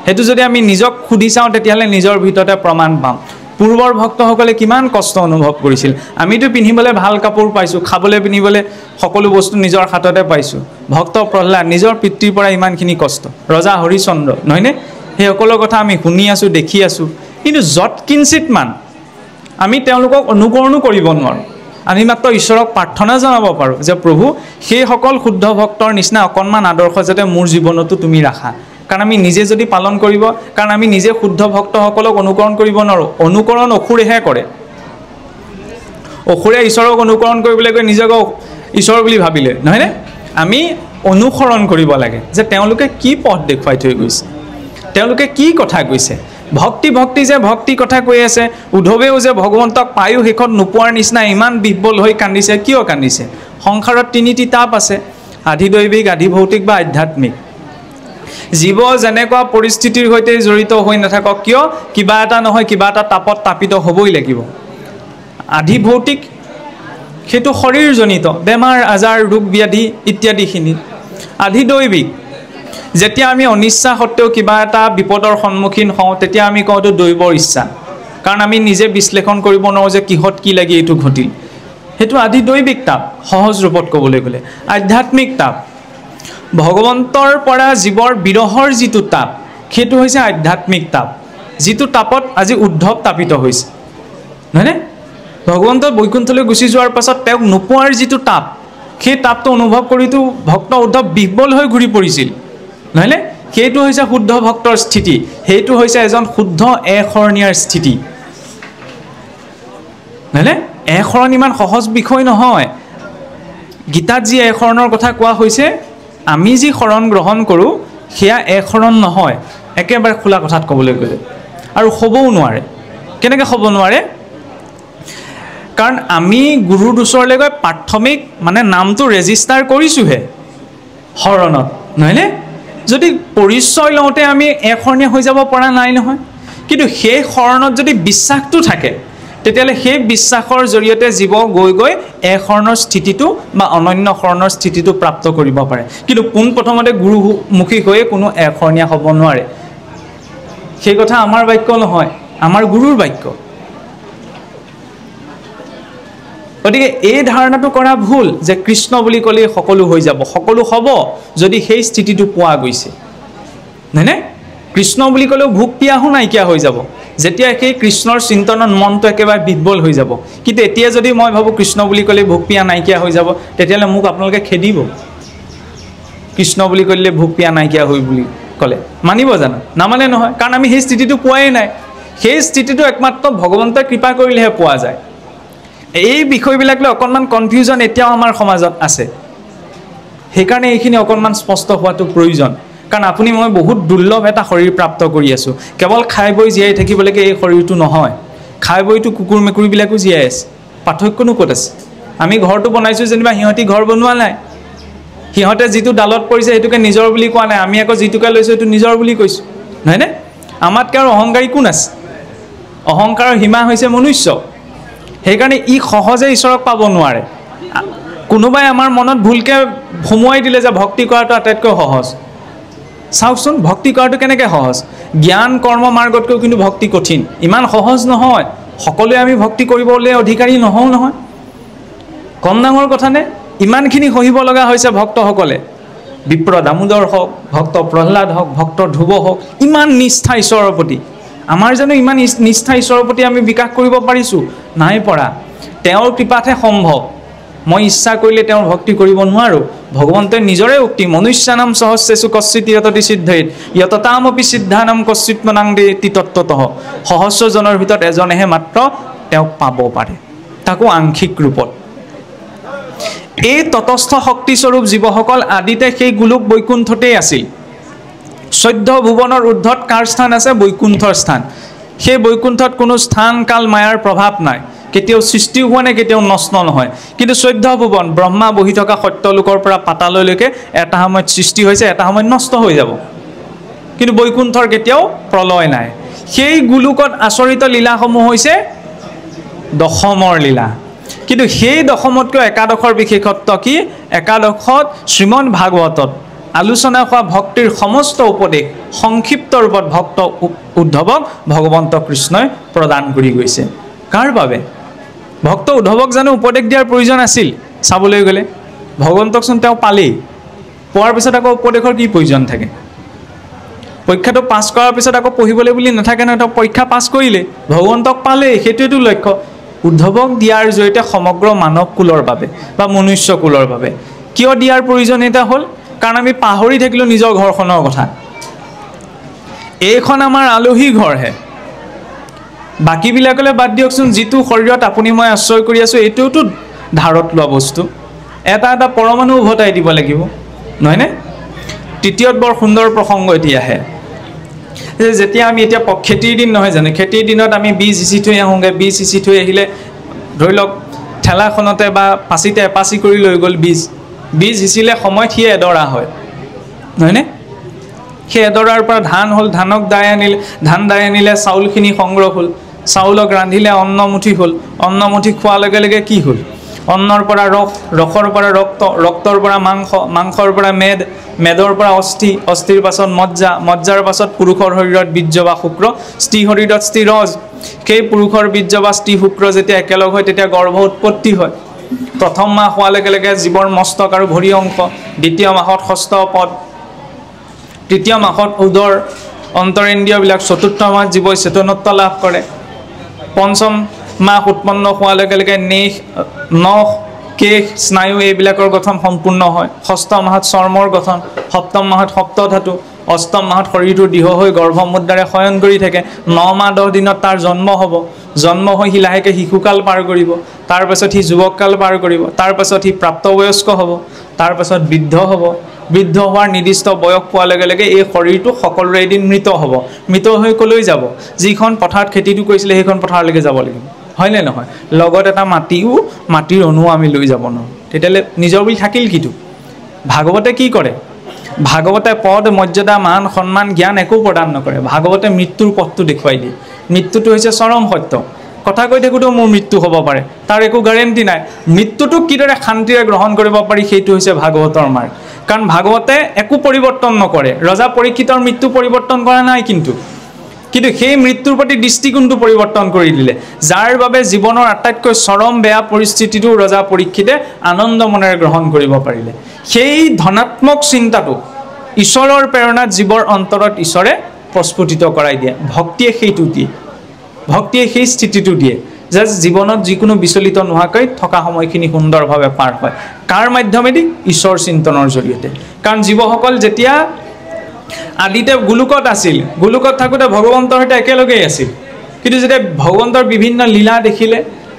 সেইটো যদি আমি নিজক সুধি চাওঁ তেতিয়াহ'লে নিজৰ ভিতৰতে প্ৰমাণ পাম। পূৰ্বৰ ভক্তসকলে কিমান কষ্ট অনুভৱ কৰিছিল। আমিতো পিন্ধিবলৈ ভাল কাপোৰ পাইছোঁ, খাবলৈ পিন্ধিবলৈ সকলো বস্তু নিজৰ হাততে পাইছোঁ। ভক্ত প্ৰহ্লাদ নিজৰ পিতৃৰ পৰা ইমানখিনি কষ্ট, ৰজা হৰিচন্দ্ৰ, নহয়নে? সেইসকলৰ কথা আমি শুনি আছোঁ, দেখি আছোঁ, কিন্তু যৎকিঞ্চিতমান আমি তেওঁলোকক অনুকৰণো কৰিব নোৱাৰোঁ। আমি মাত্ৰ ঈশ্বৰক প্ৰাৰ্থনা জনাব পাৰোঁ যে প্ৰভু সেইসকল শুদ্ধ ভক্তৰ নিচিনা অকণমান আদৰ্শ যাতে মোৰ জীৱনতো তুমি ৰাখা। কাৰণ আমি নিজে যদি পালন কৰিব, কাৰণ আমি নিজে শুদ্ধ ভক্তসকলক অনুকৰণ কৰিব নোৱাৰোঁ। অনুকৰণ অসুৰেহে কৰে। অসুৰে ঈশ্বৰক অনুকৰণ কৰিবলৈ গৈ নিজকে ঈশ্বৰ বুলি ভাবিলে, নহয়নে? আমি অনুসৰণ কৰিব লাগে যে তেওঁলোকে কি পথ দেখুৱাই থৈ গৈছে, তেওঁলোকে কি কথা কৈছে। ভক্তি ভক্তি যে ভক্তি কথা কৈ আছে, উদ্ধৱেও যে ভগৱন্তক পায়ো শেষত নোপোৱাৰ নিচিনা ইমান বিহ্বল হৈ কান্দিছে। কিয় কান্দিছে? সংসাৰত তিনিটি তাপ আছে, আধিদৈৱিক, আধিভৌতিক বা আধ্যাত্মিক। জীৱ যেনেকুৱা পৰিস্থিতিৰ সৈতে জড়িত হৈ নাথাকক কিয়, কিবা এটা নহয় কিবা এটা তাপত তাপিত হ'বই লাগিব। আধিভৌতিক সেইটো শৰীৰজনিত, বেমাৰ আজাৰ, ৰোগ ব্যাধি ইত্যাদিখিনি। আধিদৈৱিক যেতিয়া আমি অনিচ্ছা সত্ত্বেও কিবা এটা বিপদৰ সন্মুখীন হওঁ, তেতিয়া আমি কওঁ এইটো দৈৱৰ ইচ্ছা, কাৰণ আমি নিজে বিশ্লেষণ কৰিব নোৱাৰোঁ যে কিহত কি লাগি এইটো ঘটিল। সেইটো আধিদৈৱিক তাপ সহজ ৰূপত ক'বলৈ গ'লে। আধ্যাত্মিক তাপ, ভগৱন্তৰ পৰা জীৱৰ বিৰহৰ যিটো তাপ, সেইটো হৈছে আধ্যাত্মিক তাপ, যিটো তাপত আজি উদ্ধৱ তাপিত হৈছে, নহয়নে? ভগৱন্ত বৈকুণ্ঠলৈ গুচি যোৱাৰ পাছত তেওঁক নোপোৱাৰ যিটো তাপ, সেই তাপটো অনুভৱ কৰিতো ভক্ত উদ্ধৱ বিহ্বল হৈ ঘূৰি পৰিছিল, নহয়নে? সেইটো হৈছে শুদ্ধ ভক্তৰ স্থিতি, সেইটো হৈছে এজন শুদ্ধ এশৰণীয়াৰ স্থিতি, নহয়নে? এশৰণ ইমান সহজ বিষয় নহয়। গীতাত যি এশৰণৰ কথা কোৱা হৈছে, আমি যি শৰণ গ্ৰহণ কৰোঁ সেয়া এশৰণ নহয়, একেবাৰে খোলা কথাত ক'বলৈ গ'লে। আৰু হ'বও নোৱাৰে। কেনেকৈ হ'ব নোৱাৰে? কাৰণ আমি গুৰুৰ ওচৰলৈ গৈ প্ৰাথমিক মানে নামটো ৰেজিষ্টাৰ কৰিছোঁহে শৰণত, নহয়নে? যদি পৰিচয় লওঁতে আমি এশৰণীয়া হৈ যাব পৰা নাই নহয়। কিন্তু সেই শৰণত যদি বিশ্বাসটো থাকে, তেতিয়াহ'লে সেই বিশ্বাসৰ জৰিয়তে জীৱ গৈ গৈ এশৰণৰ স্থিতিটো বা অনন্য শৰণৰ স্থিতিটো প্ৰাপ্ত কৰিব পাৰে। কিন্তু পোনপ্ৰথমতে গুৰুমুখী হৈয়ে কোনো এশৰণীয়া হ'ব নোৱাৰে। সেই কথা আমাৰ বাক্য নহয়, আমাৰ গুৰুৰ বাক্য। গতিকে এই ধাৰণাটো কৰা ভুল যে কৃষ্ণ বুলি ক'লেই সকলো হৈ যাব। সকলো হ'ব যদি সেই স্থিতিটো পোৱা গৈছে, নহয়নে? কৃষ্ণ বুলি ক'লেও ভোক পিয়াহো নাইকিয়া হৈ যাব যেতিয়া সেই কৃষ্ণৰ চিন্তনত মনটো একেবাৰে বিহ্বল হৈ যাব। কিন্তু এতিয়া যদি মই ভাবোঁ কৃষ্ণ বুলি ক'লে ভোক পিয়া নাইকিয়া হৈ যাব, তেতিয়াহ'লে মোক আপোনালোকে খেদিব। কৃষ্ণ বুলি ক'লে ভোক পিয়া নাইকিয়া হৈ বুলি ক'লে মানিব জানো? নামানে নহয়, কাৰণ আমি সেই স্থিতিটো পোৱাই নাই। সেই স্থিতিটো একমাত্ৰ ভগৱন্তই কৃপা কৰিলেহে পোৱা যায়। এই বিষয়বিলাক লৈ অকণমান কনফিউজন এতিয়াও আমাৰ সমাজত আছে। সেইকাৰণে এইখিনি অকণমান স্পষ্ট হোৱাটো প্ৰয়োজন। কাৰণ আপুনি মই বহুত দুৰ্লভ এটা শৰীৰ প্ৰাপ্ত কৰি আছোঁ। কেৱল খাই বৈ জীয়াই থাকিবলৈকে এই শৰীৰটো নহয়, খাই বৈতো কুকুৰ মেকুৰীবিলাকো জীয়াই আছে। পাৰ্থক্যনো ক'ত আছে? আমি ঘৰটো বনাইছোঁ যেনিবা, সিহঁতি ঘৰ বনোৱা নাই। সিহঁতে যিটো ডালত পৰিছে সেইটোকে নিজৰ বুলি কোৱা নাই, আমি আকৌ যিটোকে লৈছোঁ সেইটো নিজৰ বুলি কৈছোঁ, নহয়নে? আমাতকৈ আৰু অহংকাৰী কোন আছে? অহংকাৰৰ সীমা হৈছে মনুষ্য। সেইকাৰণে ই সহজে ঈশ্বৰক পাব নোৱাৰে। কোনোবাই আমাৰ মনত ভুলকৈ সোমোৱাই দিলে যে ভক্তি কৰাটো আটাইতকৈ সহজ। চাওকচোন, ভক্তি কৰাটো কেনেকৈ সহজ? জ্ঞান কৰ্ম মাৰ্গতকৈও কিন্তু ভক্তি কঠিন, ইমান সহজ নহয়। সকলোৱে আমি ভক্তি কৰিবলৈ অধিকাৰী নহওঁ নহয়। কম ডাঙৰ কথানে? ইমানখিনি সহিব লগা হৈছে ভক্তসকলে। বিপ্ৰ দামোদৰ হওক, ভক্ত প্ৰহ্লাদ হওক, ভক্ত ধ্ৰুৱ হওক, ইমান নিষ্ঠা ঈশ্বৰৰ প্ৰতি। আমাৰ জানো ইমান নিষ্ঠা ঈশ্বৰৰ প্ৰতি আমি বিকাশ কৰিব পাৰিছোঁ? নাই পৰা। তেওঁৰ কৃপাতহে সম্ভৱ। মই ইচ্ছা কৰিলে তেওঁৰ ভক্তি কৰিব নোৱাৰোঁ। ভগৱন্তই নিজৰে উক্তি, মনুষ্যানাম সহস্ৰেষু কশ্চিৎ য়ততি সিদ্ধেত য়ততামপি সিদ্ধানাম কশ্চিৎ মনাংদেতি তত্ত্বতঃ। সহস্ৰজনৰ ভিতৰত এজনেহে মাত্ৰ তেওঁক পাব পাৰে, তাকো আংশিক ৰূপত। এই তটস্থ শক্তিস্বৰূপ জীৱসকল আদিতে সেই গোলোক বৈকুণ্ঠতেই আছিল 14 ভুৱনৰ ঊৰ্ধ্বত কাৰ স্থান আছে বৈকুণ্ঠৰ স্থান সেই বৈকুণ্ঠত কোনো স্থান কাল মায়াৰ প্ৰভাৱ নাই কেতিয়াও সৃষ্টি হোৱা নাই কেতিয়াও নষ্ট নহয় কিন্তু 14 ভুৱন ব্ৰহ্মা বহি থকা সত্যলোকৰ পৰা পাতাললৈকে এটা সময়ত সৃষ্টি হৈছে এটা সময়ত নষ্ট হৈ যাব কিন্তু বৈকুণ্ঠৰ কেতিয়াও প্ৰলয় নাই সেই গোলোকত আচৰিত লীলাসমূহ হৈছে দশমৰ লীলা কিন্তু সেই দশমতকৈ একাদশৰ বিশেষত্ব কি একাদশত শ্ৰীমন ভাগৱতত আলোচনা হোৱা ভক্তিৰ সমস্ত উপদেশ সংক্ষিপ্ত ৰূপত ভক্ত উদ্ধৱক ভগৱন্ত কৃষ্ণই প্ৰদান কৰি গৈছে কাৰ বাবে ভক্ত উদ্ধৱক জানো উপদেশ দিয়াৰ প্ৰয়োজন আছিল চাবলৈ গ'লে ভগৱন্তকচোন তেওঁ পালেই পোৱাৰ পিছত আকৌ উপদেশৰ কি প্ৰয়োজন থাকে পৰীক্ষাটো পাছ কৰাৰ পিছত আকৌ পঢ়িবলৈ বুলি নাথাকে নহয় তেওঁ পৰীক্ষা পাছ কৰিলে ভগৱন্তক পালেই সেইটোৱেতো লক্ষ্য উদ্ধৱক দিয়াৰ জৰিয়তে সমগ্ৰ মানৱ কুলৰ বাবে বা মনুষ্য কুলৰ বাবে কিয় দিয়াৰ প্ৰয়োজনীয়তা হ'ল কাৰণ আমি পাহৰি থাকিলোঁ নিজৰ ঘৰখনৰ কথা এইখন আমাৰ আলহী ঘৰহে বাকীবিলাকলৈ বাদ দিয়কচোন যিটো শৰীৰত আপুনি মই আশ্ৰয় কৰি আছোঁ এইটোতো ধাৰত লোৱা বস্তু এটা এটা পৰমাণু উভতাই দিব লাগিব নহয়নে তৃতীয়ত বৰ সুন্দৰ প্ৰসংগ এতিয়া আহে যেতিয়া আমি এতিয়া খেতিৰ দিন নহয় জানো খেতিৰ দিনত আমি বীজ সিঁচি থৈ আহোঁগৈ বীজ সিঁচি থৈ আহিলে ধৰি লওক ঠেলাখনতে বা পাচিতে এপাচি কৰি লৈ গ'ল বীজ সিঁচিলে সময়ত সি এডৰা হয় নহয়নে সেই এডৰাৰ পৰা ধান হ'ল ধানক ধান দাই আনিলে চাউলখিনি সংগ্ৰহ হ'ল চাউলক ৰান্ধিলে অন্নমুঠি হ'ল অন্নমুঠি খোৱাৰ লগে লগে কি হ'ল অন্নৰ পৰা ৰসৰ পৰা ৰক্তৰ পৰা মাংসৰ পৰা মেদৰ পৰা অস্থিৰ পাছত মজ্জাৰ পাছত পুৰুষৰ শৰীৰত বীৰ্য বা শুক্ৰ স্ত্ৰী শৰীৰত স্থিৰজ সেই পুৰুষৰ বীৰ্য বা স্ত্ৰী শুক্ৰ যেতিয়া একেলগ হয় তেতিয়া গৰ্ভ উৎপত্তি হয় প্ৰথম মাহ হোৱাৰ লগে লগে জীৱৰ মস্তক আৰু ভৰি অংশ দ্বিতীয় মাহত ষষ্ঠ পদ তৃতীয় মাহত উদৰ অন্তৰেন্দ্ৰিয়বিলাক চতুৰ্থ মাহত জীৱই চেতনত্ব লাভ কৰে পঞ্চম মাহ উৎপন্ন হোৱাৰ লগে লগে নখ কেশ স্নায়ু এইবিলাকৰ গঠন সম্পূৰ্ণ হয় ষষ্ঠ মাহত চৰ্মৰ গঠন সপ্তম মাহত সপ্ত ধাতু অষ্টম মাহত শৰীৰটো দৃঢ় হৈ গৰ্ভমুদ্ৰাৰে শয়ন কৰি থাকে 9 মাহ 10 দিনত তাৰ জন্ম হ'ব জন্ম হৈ সি লাহেকৈ শিশুকাল পাৰ কৰিব তাৰপাছত সি যুৱককাল পাৰ কৰিব তাৰপাছত সি প্ৰাপ্তবয়স্ক হ'ব তাৰপাছত বৃদ্ধ হ'ব বৃদ্ধ হোৱাৰ নিৰ্দিষ্ট বয়স পোৱাৰ লগে লগে এই শৰীৰটো সকলোৰে এদিন মৃত হ'ব মৃত হৈ কলৈ যাব যিখন পথাৰত খেতিটো কৰিছিলে সেইখন পথাৰলৈকে যাব লাগিব হয়নে নহয় লগত এটা মাটিৰ অণু আমি লৈ যাব নোৱাৰোঁ তেতিয়াহ'লে নিজৰ বুলি থাকিল কিটো ভাগৱতে কি কৰে ভাগৱতে পদ মৰ্যাদা মান সন্মান জ্ঞান একো প্ৰদান নকৰে ভাগৱতে মৃত্যুৰ পথটো দেখুৱাই দিয়ে মৃত্যুটো হৈছে চৰম সত্য কথা কৈ থাকোঁতেও মোৰ মৃত্যু হ'ব পাৰে তাৰ একো গেৰেণ্টি নাই মৃত্যুটোক কিদৰে শান্তিৰে গ্ৰহণ কৰিব পাৰি সেইটো হৈছে ভাগৱতৰ মাৰ্গ কাৰণ ভাগৱতে একো পৰিৱৰ্তন নকৰে ৰজা পৰীক্ষিতৰ মৃত্যু পৰিৱৰ্তন কৰা নাই কিন্তু সেই মৃত্যুৰ প্ৰতি দৃষ্টিকোণটো পৰিৱৰ্তন কৰি দিলে যাৰ বাবে জীৱনৰ আটাইতকৈ চৰম বেয়া পৰিস্থিতিটো ৰজা পৰীক্ষিতে আনন্দ মনেৰে গ্ৰহণ কৰিব পাৰিলে সেই ধনাত্মক চিন্তাটো ঈশ্বৰৰ প্ৰেৰণাত জীৱৰ অন্তৰত ঈশ্বৰে প্ৰস্ফুটিত কৰাই দিয়ে ভক্তিয়ে সেইটো দিয়ে ভক্তিয়ে সেই স্থিতিটো দিয়ে যে জীৱনত যিকোনো বিচলিত নোহোৱাকৈ থকা সময়খিনি সুন্দৰভাৱে পাৰ হয় কাৰ মাধ্যমেদি ঈশ্বৰ চিন্তনৰ জৰিয়তে কাৰণ জীৱসকল যেতিয়া আদিতে গোলোকত আছিল গোলোকত থাকোঁতে ভগৱন্তৰ সৈতে একেলগেই আছিল কিন্তু যেতিয়া ভগৱন্তৰ বিভিন্ন লীলা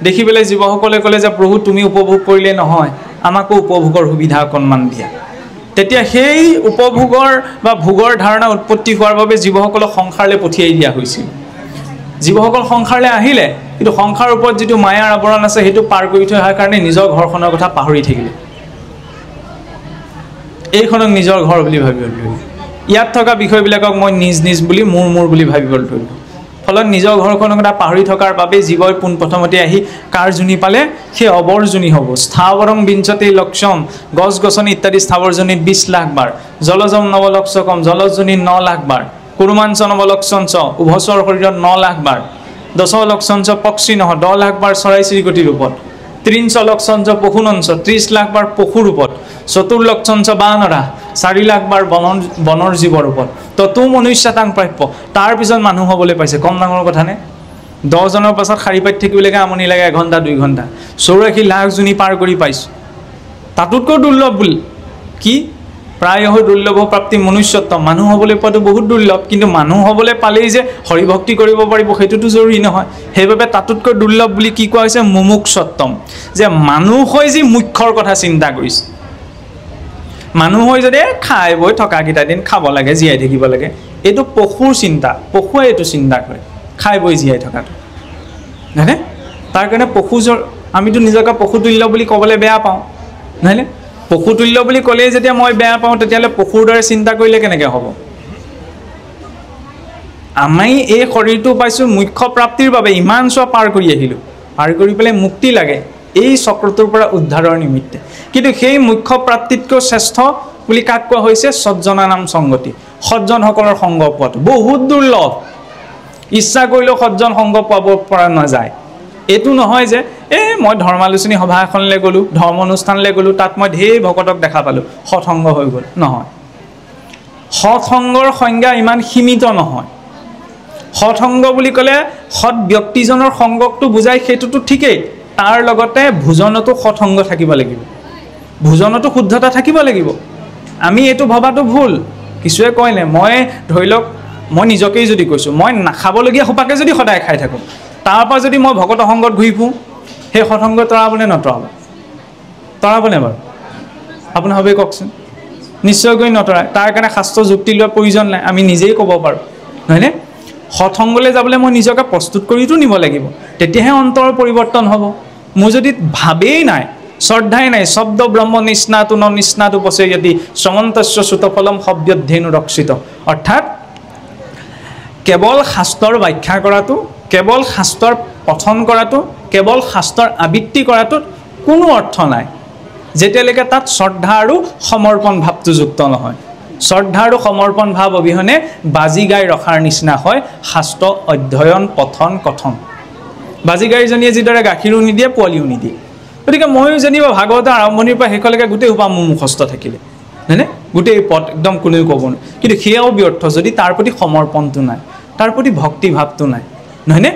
দেখি পেলাই জীৱসকলে ক'লে যে প্ৰভু তুমি উপভোগ কৰিলে নহয় আমাকো উপভোগৰ সুবিধা অকণমান দিয়া তেতিয়া সেই উপভোগৰ বা ভোগৰ ধাৰণা উৎপত্তি হোৱাৰ বাবে জীৱসকলক সংসাৰলৈ পঠিয়াই দিয়া হৈছিল জীৱসকল সংসাৰলৈ আহিলে কিন্তু সংসাৰৰ ওপৰত যিটো মায়াৰ আৱৰণ আছে সেইটো পাৰ কৰি থৈ অহাৰ কাৰণে নিজৰ ঘৰখনৰ কথা পাহৰি থাকিলে এইখনক নিজৰ ঘৰ বুলি ভাবিবলৈ ধৰিলে ইয়াত থকা বিষয়বিলাকক মই নিজ বুলি মোৰ বুলি ভাবিবলৈ ধৰিলোঁ ফলত নিজৰ ঘৰখনৰ কথা পাহৰি থকাৰ বাবে জীৱই পোনপ্ৰথমতে আহি কাৰ জুনি পালে সেই অবৰজনী হ'ব স্থাৱৰং বিঞ্চতি লক্ষম গছ গছনি ইত্যাদি স্থাৱৰজনীত 20 লাখ বাৰ জলজম নৱলক্ষকম জলজনীত 9 লাখ বাৰ কুৰুমাঞ্চ নৱলক্ষঞ্চ উভচৰ শৰীৰত 9 লাখ বাৰ দশলক্ষঞ্চ পক্ষী নহয় 10 লাখ বাৰ চৰাই চিৰিকটি ৰূপত 30 লক্ষঞ্চ পশুনঞ্চ 30 লাখ বাৰ পশু ৰূপত চতুৰ্লক্ষঞ্চ বানৰা 4 লাখ বাৰ বনৰ জীৱ ৰূপত ততো মনুষ্যতাং প্ৰাপ্য তাৰ পিছত মানুহ হ'বলৈ পাইছে কম ডাঙৰ কথা নে 10 জনৰ পাছত শাৰী পাতি থাকিবলৈকে আমনি লাগে 1 ঘণ্টা 2 ঘণ্টা 84 লাখ জনী পাৰ কৰি পাইছোঁ তাতোতকৈ দুৰ্লভ বুলি কি প্ৰায়হ দুৰ্লভ প্ৰাপ্তি মনুষ্যত্ব, মানুহ হ'বলৈ পোৱাটো বহুত দুৰ্লভ, কিন্তু মানুহ হ'বলৈ পালেই যে হৰিভক্তি কৰিব পাৰিব সেইটোতো জৰুৰী নহয়। সেইবাবে তাতোতকৈ দুৰ্লভ বুলি কি কোৱা হৈছে? মুমুক্ষত্বম, যে মানুহ হৈ যি মুখ্যৰ কথা চিন্তা কৰিছে। মানুহ হৈ যদি খাই বৈ থকাকেইটা দিন খাব লাগে, জীয়াই থাকিব লাগে, এইটো পশুৰ চিন্তা, পশুৱে এইটো চিন্তা কৰে খাই বৈ জীয়াই থকাটো, নহয়নে? তাৰ কাৰণে পশুজৰ আমিতো নিজকে পশুতুল্য বুলি ক'বলৈ বেয়া পাওঁ, নহয়নে? পশুতুল্য বুলি ক'লেই যেতিয়া মই বেয়া পাওঁ, তেতিয়াহ'লে পশুৰ দৰে চিন্তা কৰিলে কেনেকৈ হ'ব? আমি এই শৰীৰটো পাইছোঁ মুখ্য প্ৰাপ্তিৰ বাবে, ইমান চোৱা পাৰ কৰি আহিলোঁ, পাৰ কৰি পেলাই মুক্তি লাগে এই চক্ৰটোৰ পৰা উদ্ধাৰৰ নিমিত্তে। কিন্তু সেই মুখ্য প্ৰাপ্তিতকৈ শ্ৰেষ্ঠ বুলি কাক কোৱা হৈছে? সজ্জনা নাম সংগতি, সজ্জনসকলৰ সংগ পোৱাটো বহুত দুৰ্লভ। ইচ্ছা কৰিলেও সজ্জন সংগ পাব পৰা নাযায়। এইটো নহয় যে মই ধৰ্মালোচনী সভা এখনলৈ গ'লোঁ, ধৰ্ম অনুষ্ঠানলৈ গ'লোঁ, তাত মই ঢেৰ ভকতক দেখা পালোঁ, সৎসংগ হৈ গ'ল, নহয়। সৎসংগৰ সংজ্ঞা ইমান সীমিত নহয়। সৎসংগ বুলি ক'লে সৎ ব্যক্তিজনৰ সংগকটো বুজাই, সেইটোতো ঠিকেই, তাৰ লগতে ভোজনতো সৎসংগ থাকিব লাগিব, ভোজনতো শুদ্ধতা থাকিব লাগিব। আমি এইটো ভবাটো ভুল। কিছুৱে কয়নে, মই ধৰি লওক মই নিজকেই যদি কৈছোঁ, মই নাখাবলগীয়া সোপাকে যদি সদায় খাই থাকোঁ, তাৰপৰা যদি মই ভকত সংগত ঘূৰি ফুৰোঁ, সেই সৎসংগ তৰাবনে নতৰাব? তৰাবনে বাৰু? আপুনি ভাবে কওকচোন। নিশ্চয়কৈ নতৰায়। তাৰ কাৰণে শাস্ত্ৰ যুক্তি লোৱাৰ প্ৰয়োজন নাই, আমি নিজেই ক'ব পাৰোঁ, নহয়নে? সৎসংগলৈ যাবলৈ মই নিজকে প্ৰস্তুত কৰিতো নিব লাগিব, তেতিয়াহে অন্তৰৰ পৰিৱৰ্তন হ'ব। মোৰ যদি ভাবেই নাই, শ্ৰদ্ধাই নাই, শব্দ ব্ৰহ্ম নিষ্ণাতু ন নিষ্ণাতু পচয়তি শ্ৰমন্তস্য শ্ৰুতফলম সব্যধেনু ৰক্ষিত, অৰ্থাৎ কেৱল শাস্ত্ৰৰ ব্যাখ্যা কৰাটো, কেৱল শাস্ত্ৰৰ পঠন কৰাটো, কেৱল শাস্ত্ৰৰ আবৃত্তি কৰাটোত কোনো অৰ্থ নাই, যেতিয়ালৈকে তাত শ্ৰদ্ধা আৰু সমৰ্পণ ভাৱটো যুক্ত নহয়। শ্ৰদ্ধা আৰু সমৰ্পণ ভাৱ অবিহনে বাজি গাই ৰখাৰ নিচিনা হয় শাস্ত্ৰ অধ্যয়ন, পঠন, কথন। বাজি গাইজনীয়ে যিদৰে গাখীৰো নিদিয়ে, পোৱালিও নিদিয়ে। গতিকে ময়ো যেনিবা ভাগৱতৰ আৰম্ভণিৰ পৰা শেষলৈকে গোটেই সোপা মোৰ মুখস্থ থাকিলে, হয়নে? গোটেই পথ একদম কোনেও ক'ব নোৱাৰে, কিন্তু সেয়াও ব্যৰ্থ যদি তাৰ প্ৰতি সমৰ্পণটো নাই, তাৰ প্ৰতি ভক্তি ভাৱটো নাই, নহয়নে?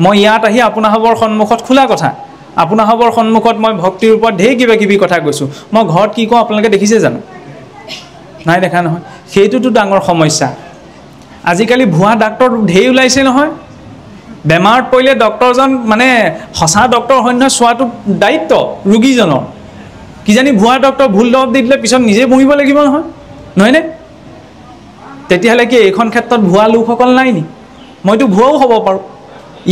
মই ইয়াত আহি আপোনাসৱৰ সন্মুখত খোলা কথা, আপোনাসৱৰ সন্মুখত মই ভক্তিৰ ওপৰত ঢেৰ কিবা কিবি কথা কৈছোঁ, মই ঘৰত কি কওঁ আপোনালোকে দেখিছে জানো? নাই দেখা নহয়। সেইটোতো ডাঙৰ সমস্যা। আজিকালি ভুৱা ডাক্তৰ ঢেৰ ওলাইছে নহয়। বেমাৰত পৰিলে ডক্তৰজন মানে সঁচা ডক্তৰ হয় নহয় চোৱাটো দায়িত্ব ৰোগীজনৰ। কিজানি ভুৱা ডক্তৰ ভুল দৰৱ দি দিলে পিছত নিজে বহিব লাগিব নহয়, নহয়নে? তেতিয়াহ'লে কি এইখন ক্ষেত্ৰত ভুৱা লোকসকল নাই নি? মইতো ভুৱাও হ'ব পাৰোঁ।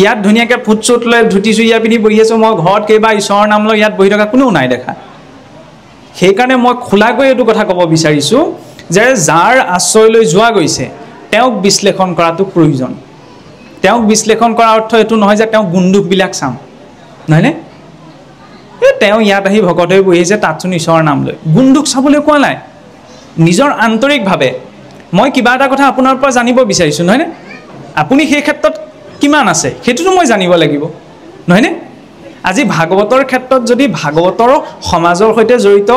ইয়াত ধুনীয়াকৈ ফুট চুট লৈ ধুতি চুৰিয়া পিন্ধি বহি আছোঁ, মই ঘৰত কেইবা ঈশ্বৰৰ নাম লৈ ইয়াত বহি থকা কোনেও নাই দেখা। সেইকাৰণে মই খোলাকৈ এইটো কথা ক'ব বিচাৰিছোঁ যে যাৰ আশ্ৰয় লৈ যোৱা গৈছে তেওঁক বিশ্লেষণ কৰাটো প্ৰয়োজন। তেওঁক বিশ্লেষণ কৰাৰ অৰ্থ এইটো নহয় যে তেওঁ গুণদোষবিলাক চাম, নহয়নে? তেওঁ ইয়াত আহি ভকত হৈ বহি আছে, তাতচোন ঈশ্বৰৰ নাম লৈ গুণদোষ চাবলৈ কোৱা নাই। নিজৰ আন্তৰিকভাৱে মই কিবা এটা কথা আপোনাৰ পৰা জানিব বিচাৰিছোঁ, নহয়নে? আপুনি সেই ক্ষেত্ৰত কিমান আছে সেইটোতো মই জানিব লাগিব, নহয়নে? আজি ভাগৱতৰ ক্ষেত্ৰত যদি ভাগৱতৰ সমাজৰ সৈতে জড়িত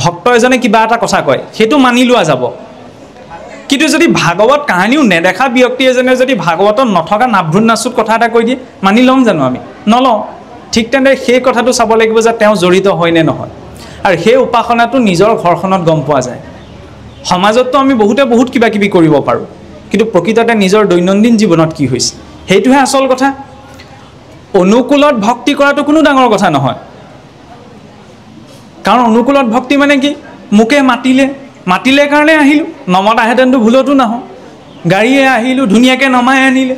ভক্ত এজনে কিবা এটা কথা কয়, সেইটো মানি লোৱা যাব। কিন্তু যদি ভাগৱত কাহিনীও নেদেখা ব্যক্তি এজনে যদি ভাগৱতত নথকা নাভ্ৰুণ নাচুত কথা এটা কৈ দিয়ে, মানি ল'ম জানো আমি? নলওঁ। ঠিক তেনেদৰে সেই কথাটো চাব লাগিব যে তেওঁ জড়িত হয় নে নহয়। আৰু সেই উপাসনাটো নিজৰ ঘৰখনত গম পোৱা যায়। সমাজততো আমি বহুত কিবা কিবি কৰিব পাৰোঁ, কিন্তু প্ৰকৃততে নিজৰ দৈনন্দিন জীৱনত কি হৈছে সেইটোহে আচল কথা। অনুকূলত ভক্তি কৰাটো কোনো ডাঙৰ কথা নহয়, কাৰণ অনুকূলত ভক্তি মানে কি? মোকে মাতিলে কাৰণে আহিলোঁ, নমতাহেঁতেনতো ভুলতো নাহোঁ। গাড়ীয়ে আহিলোঁ, ধুনীয়াকৈ নমাই আনিলে,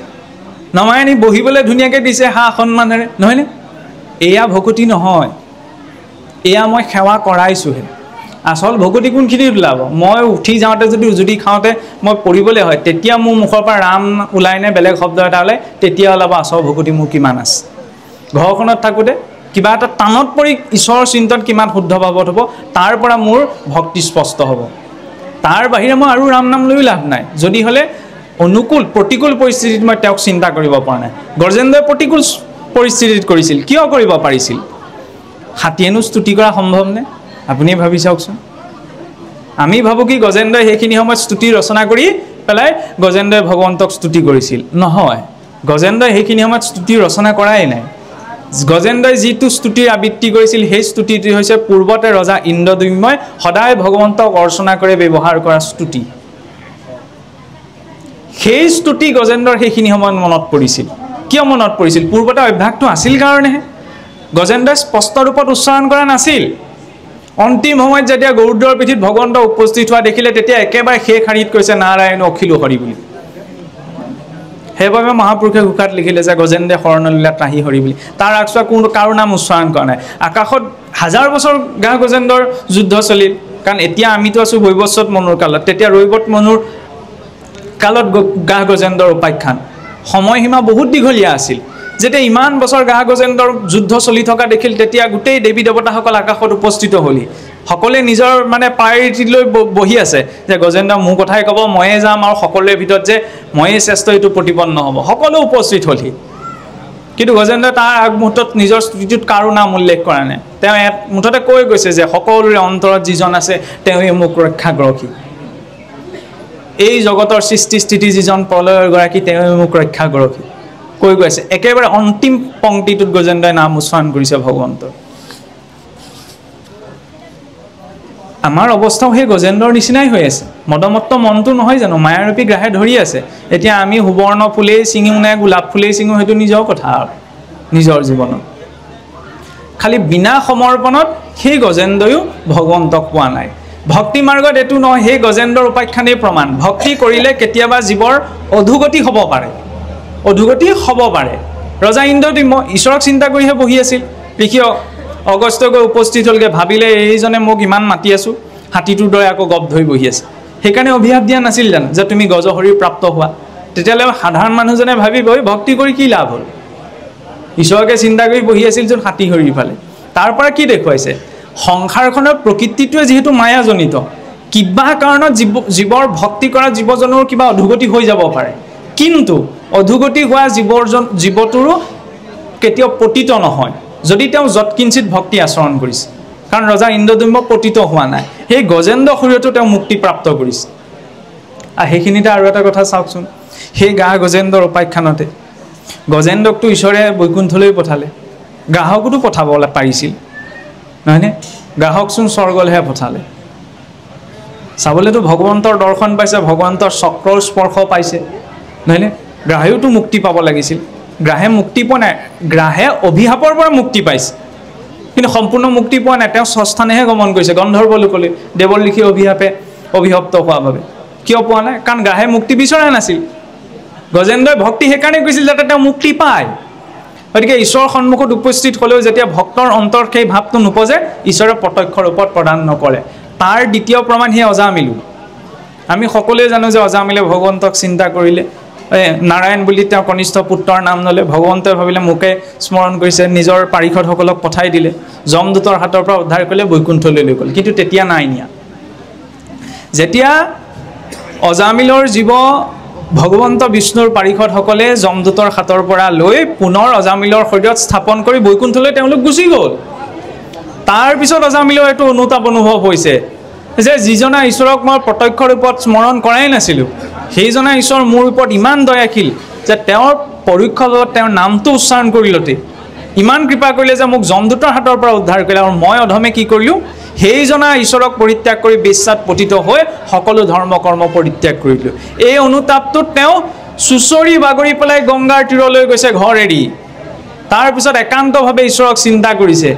নমাই আনি বহিবলৈ ধুনীয়াকৈ দিছে সা সন্মানেৰে, নহয়নে? এয়া ভকতি নহয়, এয়া মই সেৱা কৰাইছোঁহে। আচল ভকতি কোনখিনিত ওলাব? মই উঠি যাওঁতে যদি উজুতি খাওঁতে মই পৰিবলৈ হয়, তেতিয়া মোৰ মুখৰ পৰা ৰাম ওলাই নে বেলেগ শব্দ এটা ওলাই, তেতিয়া ওলাব আচল ভকতি মোৰ কিমান আছে। ঘৰখনত থাকোঁতে কিবা এটা টানত পৰি ঈশ্বৰৰ চিন্তন কিমান শুদ্ধ ভাৱত হ'ব, তাৰ পৰা মোৰ ভক্তি স্পষ্ট হ'ব। তাৰ বাহিৰে মই আৰু ৰাম নাম লৈও লাভ নাই। যদি হ'লে প্ৰতিকূল পৰিস্থিতিত মই তেওঁক চিন্তা কৰিব পৰা নাই। গজেন্দ্ৰই প্ৰতিকূল পৰিস্থিতিত কৰিছিল, কিয় কৰিব পাৰিছিল? হাতীয়েনো স্তুতি কৰা সম্ভৱনে? আপুনি ভাবি চাওকচোন। আমি ভাবোঁ কি গজেন্দ্ৰই সেইখিনি সময়ত স্তুতি ৰচনা কৰি পেলাই গজেন্দ্ৰই ভগৱন্তক স্তুতি কৰিছিল। নহয়, গজেন্দ্ৰই সেইখিনি সময়ত স্তুতি ৰচনা কৰাই নাই। গজেন্দ্ৰই যিটো স্তুতিৰ আবৃত্তি কৰিছিল সেই স্তুতিটো হৈছে পূৰ্বতে ৰজা ইন্দ্ৰদ্যুম্নই সদায় ভগৱন্তক অৰ্চনা কৰি ব্যৱহাৰ কৰা স্তুতি। সেই স্তুতি গজেন্দ্ৰৰ সেইখিনি সময়ত মনত পৰিছিল। কিয় মনত পৰিছিল? পূৰ্বতে অভ্যাসটো আছিল কাৰণেহে। গজেন্দ্ৰই স্পষ্ট ৰূপত উচ্চাৰণ কৰা নাছিল। অন্তিম সময়ত যেতিয়া গৰুড়ৰ পিঠিত ভগৱন্ত উপস্থিত হোৱা দেখিলে তেতিয়া একেবাৰে শেষ শাৰীত কৈছে নাৰায়ণ অখিল হৰি বুলি। সেইবাবে মহাপুৰুষে ঘোষাত লিখিলে যে গজেন্দ্ৰে শৰণলীলা ত্ৰাহি হৰি বুলি। তাৰ আগছোৱা কোনো কাৰো নাম উচ্চাৰণ কৰা নাই। আকাশত হাজাৰ বছৰ গা গজেন্দ্ৰৰ যুদ্ধ চলিল, কাৰণ এতিয়া আমিতো আছোঁ বৈৱস্বত মনুৰ কালত, তেতিয়া ৰৈৱত মনুৰ কালত গা গজেন্দ্ৰৰ উপাখ্যান। সময়সীমা বহুত দীঘলীয়া আছিল। যেতিয়া ইমান বছৰ গা গজেন্দ্ৰৰ যুদ্ধ চলি থকা দেখিল তেতিয়া গোটেই দেৱী দেৱতাসকল আকাশত উপস্থিত হ'লি। সকলোৱে নিজৰ মানে প্ৰায়ৰিটি লৈ বহি আছে যে গজেন্দ্ৰ মোৰ কথাই ক'ব, ময়ে যাম, আৰু সকলোৰে ভিতৰত যে ময়ে শ্ৰেষ্ঠ এইটো প্ৰতিপন্ন হ'ব। সকলো উপস্থিত হ'লহি, কিন্তু গজেন্দ্ৰই তাৰ আগমুহূৰ্তত নিজৰ স্তুতিটোত কাৰো নাম উল্লেখ কৰা নাই। তেওঁ মুঠতে কৈ গৈছে যে সকলোৰে অন্তৰত যিজন আছে তেওঁৱে মোক ৰক্ষা কৰকহি। এই জগতৰ সৃষ্টি স্থিতি যিজন প্ৰলয়ৰ গৰাকী তেওঁৱে মোক ৰক্ষা কৰকহি কৈ গৈছে। একেবাৰে অন্তিম পংক্তিটোত গজেন্দ্ৰই নাম উচ্চাৰণ কৰিছে ভগৱন্তৰ। আমাৰ অৱস্থাও সেই গজেন্দ্ৰৰ নিচিনাই হৈ আছে। মদমত্ত মনটো নহয় জানো, মায়াৰূপী গ্ৰাহে ধৰি আছে। এতিয়া আমি সুবৰ্ণ ফুলেই ছিঙিও নে গোলাপ ফুলেই ছিঙিও সেইটো নিজৰ কথা আৰু নিজৰ জীৱনত। খালি বিনা সমৰ্পণত সেই গজেন্দ্ৰয়ো ভগৱন্তক পোৱা নাই। ভক্তি মাৰ্গত এইটো নহয়, সেই গজেন্দ্ৰৰ উপাখ্যানেই প্ৰমাণ। ভক্তি কৰিলে কেতিয়াবা জীৱৰ অধোগতি হ'ব পাৰে, অধোগতি হ'ব পাৰে। ৰজা ইন্দ্ৰদ্যুম্ন ঈশ্বৰক চিন্তা কৰিহে বহি আছিল। ঋষি অগস্ত্য গৈ উপস্থিত হ'লগৈ, ভাবিলে এইজনে মোক ইমান মাতি আছোঁ, হাতীটোৰ দৰে আকৌ গপ ধৰি বহি আছে। সেইকাৰণে অভিশাপ দিয়া নাছিল জানো যে তুমি গজহৰিৰ প্ৰাপ্ত হোৱা? তেতিয়াহ'লে সাধাৰণ মানুহজনে ভাবিবই ভক্তি কৰি কি লাভ হ'ল? ঈশ্বৰকে চিন্তা কৰি বহি আছিল য'ত হাতী হৰিৰ ফালে। তাৰ পৰা কি দেখুৱাইছে? সংসাৰখনৰ প্ৰকৃতিটোৱে যিহেতু মায়াজনিত, কিবা কাৰণত জীৱৰ ভক্তি কৰা জীৱজনৰ কিবা অধোগতি হৈ যাব পাৰে, কিন্তু অধোগতি হোৱা জীৱটোৰো কেতিয়াও পতিত নহয় যদি তেওঁ যৎকিঞ্চিত ভক্তি আচৰণ কৰিছে। কাৰণ ৰজা ইন্দ্ৰদ্যুম্ন পতিত হোৱা নাই, সেই গজেন্দ্ৰ শৰীৰতো তেওঁ মুক্তিপ্ৰাপ্ত কৰিছে। সেইখিনিতে আৰু এটা কথা চাওকচোন, সেই গা গজেন্দ্ৰৰ উপাখ্যানতে গজেন্দ্ৰকতো ঈশ্বৰে বৈকুণ্ঠলৈ পঠালে, গ্ৰাহকতো পঠাব পাৰিছিল নহয়নে? গ্ৰাহকচোন স্বৰ্গলৈহে পঠালে। চাবলৈতো ভগৱন্তৰ দৰ্শন পাইছে, ভগৱন্তৰ চক্ৰৰ স্পৰ্শ পাইছে নহয়নে? গ্ৰাহেওতো মুক্তি পাব লাগিছিল, গ্ৰাহে মুক্তি পোৱা নাই। গ্ৰাহে অভিশাপৰ পৰা মুক্তি পাইছে কিন্তু সম্পূৰ্ণ মুক্তি পোৱা নাই। তেওঁ স্বস্থানেহে গমন কৰিছে, গন্ধৰ্ব লোকলৈ দেৱৰ লিখি অভিশপ্ত হোৱাৰ বাবে। কিয় পোৱা নাই? কাৰণ গ্ৰাহে মুক্তি বিচৰা নাছিল। গজেন্দ্ৰই ভক্তি সেইকাৰণে কৰিছিল যাতে তেওঁ মুক্তি পায়। গতিকে ঈশ্বৰৰ সন্মুখত উপস্থিত হ'লেও যেতিয়া ভক্তৰ অন্তৰত সেই ভাৱটো নোপজে, ঈশ্বৰে প্ৰত্যক্ষ ৰূপত প্ৰদান নকৰে। তাৰ দ্বিতীয় প্ৰমাণ সেই অজামিলো। আমি সকলোৱে জানো যে অজামিলে ভগৱন্তক চিন্তা কৰিলে, নাৰায়ণ বুলি তেওঁ কনিষ্ঠ পুত্ৰৰ নাম ল'লে। ভগৱন্তই ভাবিলে মোকে স্মৰণ কৰিছে, নিজৰ পাৰিষদসকলক পঠাই দিলে, যমদূতৰ হাতৰ পৰা উদ্ধাৰ কৰিলে, বৈকুণ্ঠলৈ লৈ গ'ল। কিন্তু তেতিয়া নাই নিয়া। যেতিয়া অজামিলৰ জীৱ ভগৱন্ত বিষ্ণুৰ পাৰিষদসকলে যমদূতৰ হাতৰ পৰা লৈ পুনৰ অজামিলৰ শৰীৰত স্থাপন কৰি বৈকুণ্ঠলৈ তেওঁলোক গুচি গ'ল। তাৰপিছত অজামিলৰ এইটো অনুতাপ অনুভৱ হৈছে যে যিজনা ঈশ্বৰক মই প্ৰত্যক্ষ ৰূপত স্মৰণ কৰাই নাছিলোঁ, সেইজনা ঈশ্বৰ মোৰ ওপৰত ইমান দয়াশীল যে তেওঁৰ পৰোক্ষ ভাৱত তেওঁৰ নামটো উচ্চাৰণ কৰিলতে ইমান কৃপা কৰিলে যে মোক যমদূতৰ হাতৰ পৰা উদ্ধাৰ কৰিলে, আৰু মই অধমে কি কৰিলোঁ? সেইজনা ঈশ্বৰক পৰিত্যাগ কৰি বিশ্বাত পতিত হৈ সকলো ধৰ্ম কৰ্ম পৰিত্যাগ কৰিলোঁ। এই অনুতাপটোত তেওঁ চুচৰি বাগৰি পেলাই গংগাৰ তীৰলৈ গৈছে ঘৰ এৰি। তাৰপিছত একান্তভাৱে ঈশ্বৰক চিন্তা কৰিছে।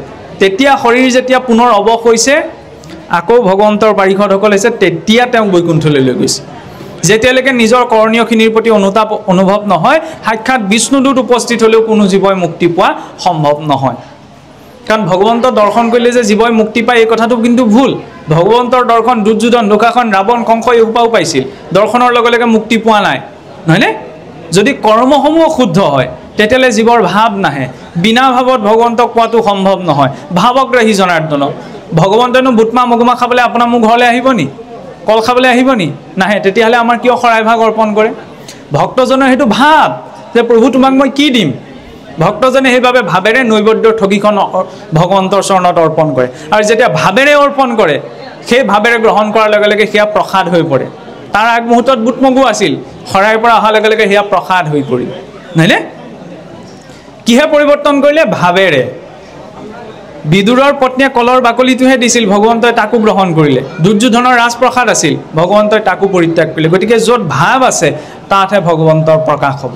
তেতিয়া শৰীৰ যেতিয়া পুনৰ অৱস হৈছে, আকৌ ভগৱন্তৰ পাৰিষদসকল হৈছে, তেতিয়া তেওঁক বৈকুণ্ঠলৈ লৈ গৈছে। যেতিয়ালৈকে নিজৰ কৰণীয়খিনিৰ প্ৰতি অনুতাপ অনুভৱ নহয়, সাক্ষাৎ বিষ্ণুদূত উপস্থিত হ'লেও কোনো জীৱই মুক্তি পোৱা সম্ভৱ নহয়। কাৰণ ভগৱন্তৰ দৰ্শন কৰিলে যে জীৱই মুক্তি পায় এই কথাটো কিন্তু ভুল। ভগৱন্তৰ দৰ্শন দুৰ্যোধন, দুঃশাসন, ৰাৱণ, কংস এইসোপাও পাইছিল, দৰ্শনৰ লগে লগে মুক্তি পোৱা নাই নহয়নে? যদি কৰ্মসমূহ শুদ্ধ হয় তেতিয়াহ'লে জীৱৰ ভাৱ নাহে। বিনা ভাৱত ভগৱন্তক পোৱাটো সম্ভৱ নহয়। ভাৱগ্ৰাহী জনাৰ্দনক ভগৱন্তনো বুটমা মগুমা খাবলৈ আপোনাৰ মোৰ ঘৰলৈ আহিব নি? কল খাবলৈ আহিব নি? নাহে। তেতিয়াহ'লে আমাৰ কিয় শৰাই ভাগ অৰ্পণ কৰে? ভক্তজনৰ সেইটো ভাৱ যে প্ৰভু তোমাক মই কি দিম। ভক্তজনে সেইবাবে ভাৱেৰে নৈবেদ্যৰ ঠগীখন ভগৱন্তৰ চৰণত অৰ্পণ কৰে, আৰু যেতিয়া ভাৱেৰে অৰ্পণ কৰে সেই ভাৱেৰে গ্ৰহণ কৰাৰ লগে লগে সেয়া প্ৰসাদ হৈ পৰে। তাৰ আগমুহূৰ্তত বুট মগু আছিল, শৰাইৰ পৰা অহাৰ লগে লগে সেয়া প্ৰসাদ হৈ পৰিল নহয়নে? কিহে পৰিৱৰ্তন কৰিলে ভাৱেৰে বিদুৰৰ পত্নীয়ে কলৰ বাকলিটোহে দিছিল ভগৱন্তই তাকো গ্ৰহণ কৰিলে দুৰ্যোধনৰ ৰাজপ্ৰসাদ আছিল ভগৱন্তই তাকো পৰিত্যাগ কৰিলে গতিকে য'ত ভাৱ আছে তাতহে ভগৱন্তৰ প্ৰকাশ হ'ব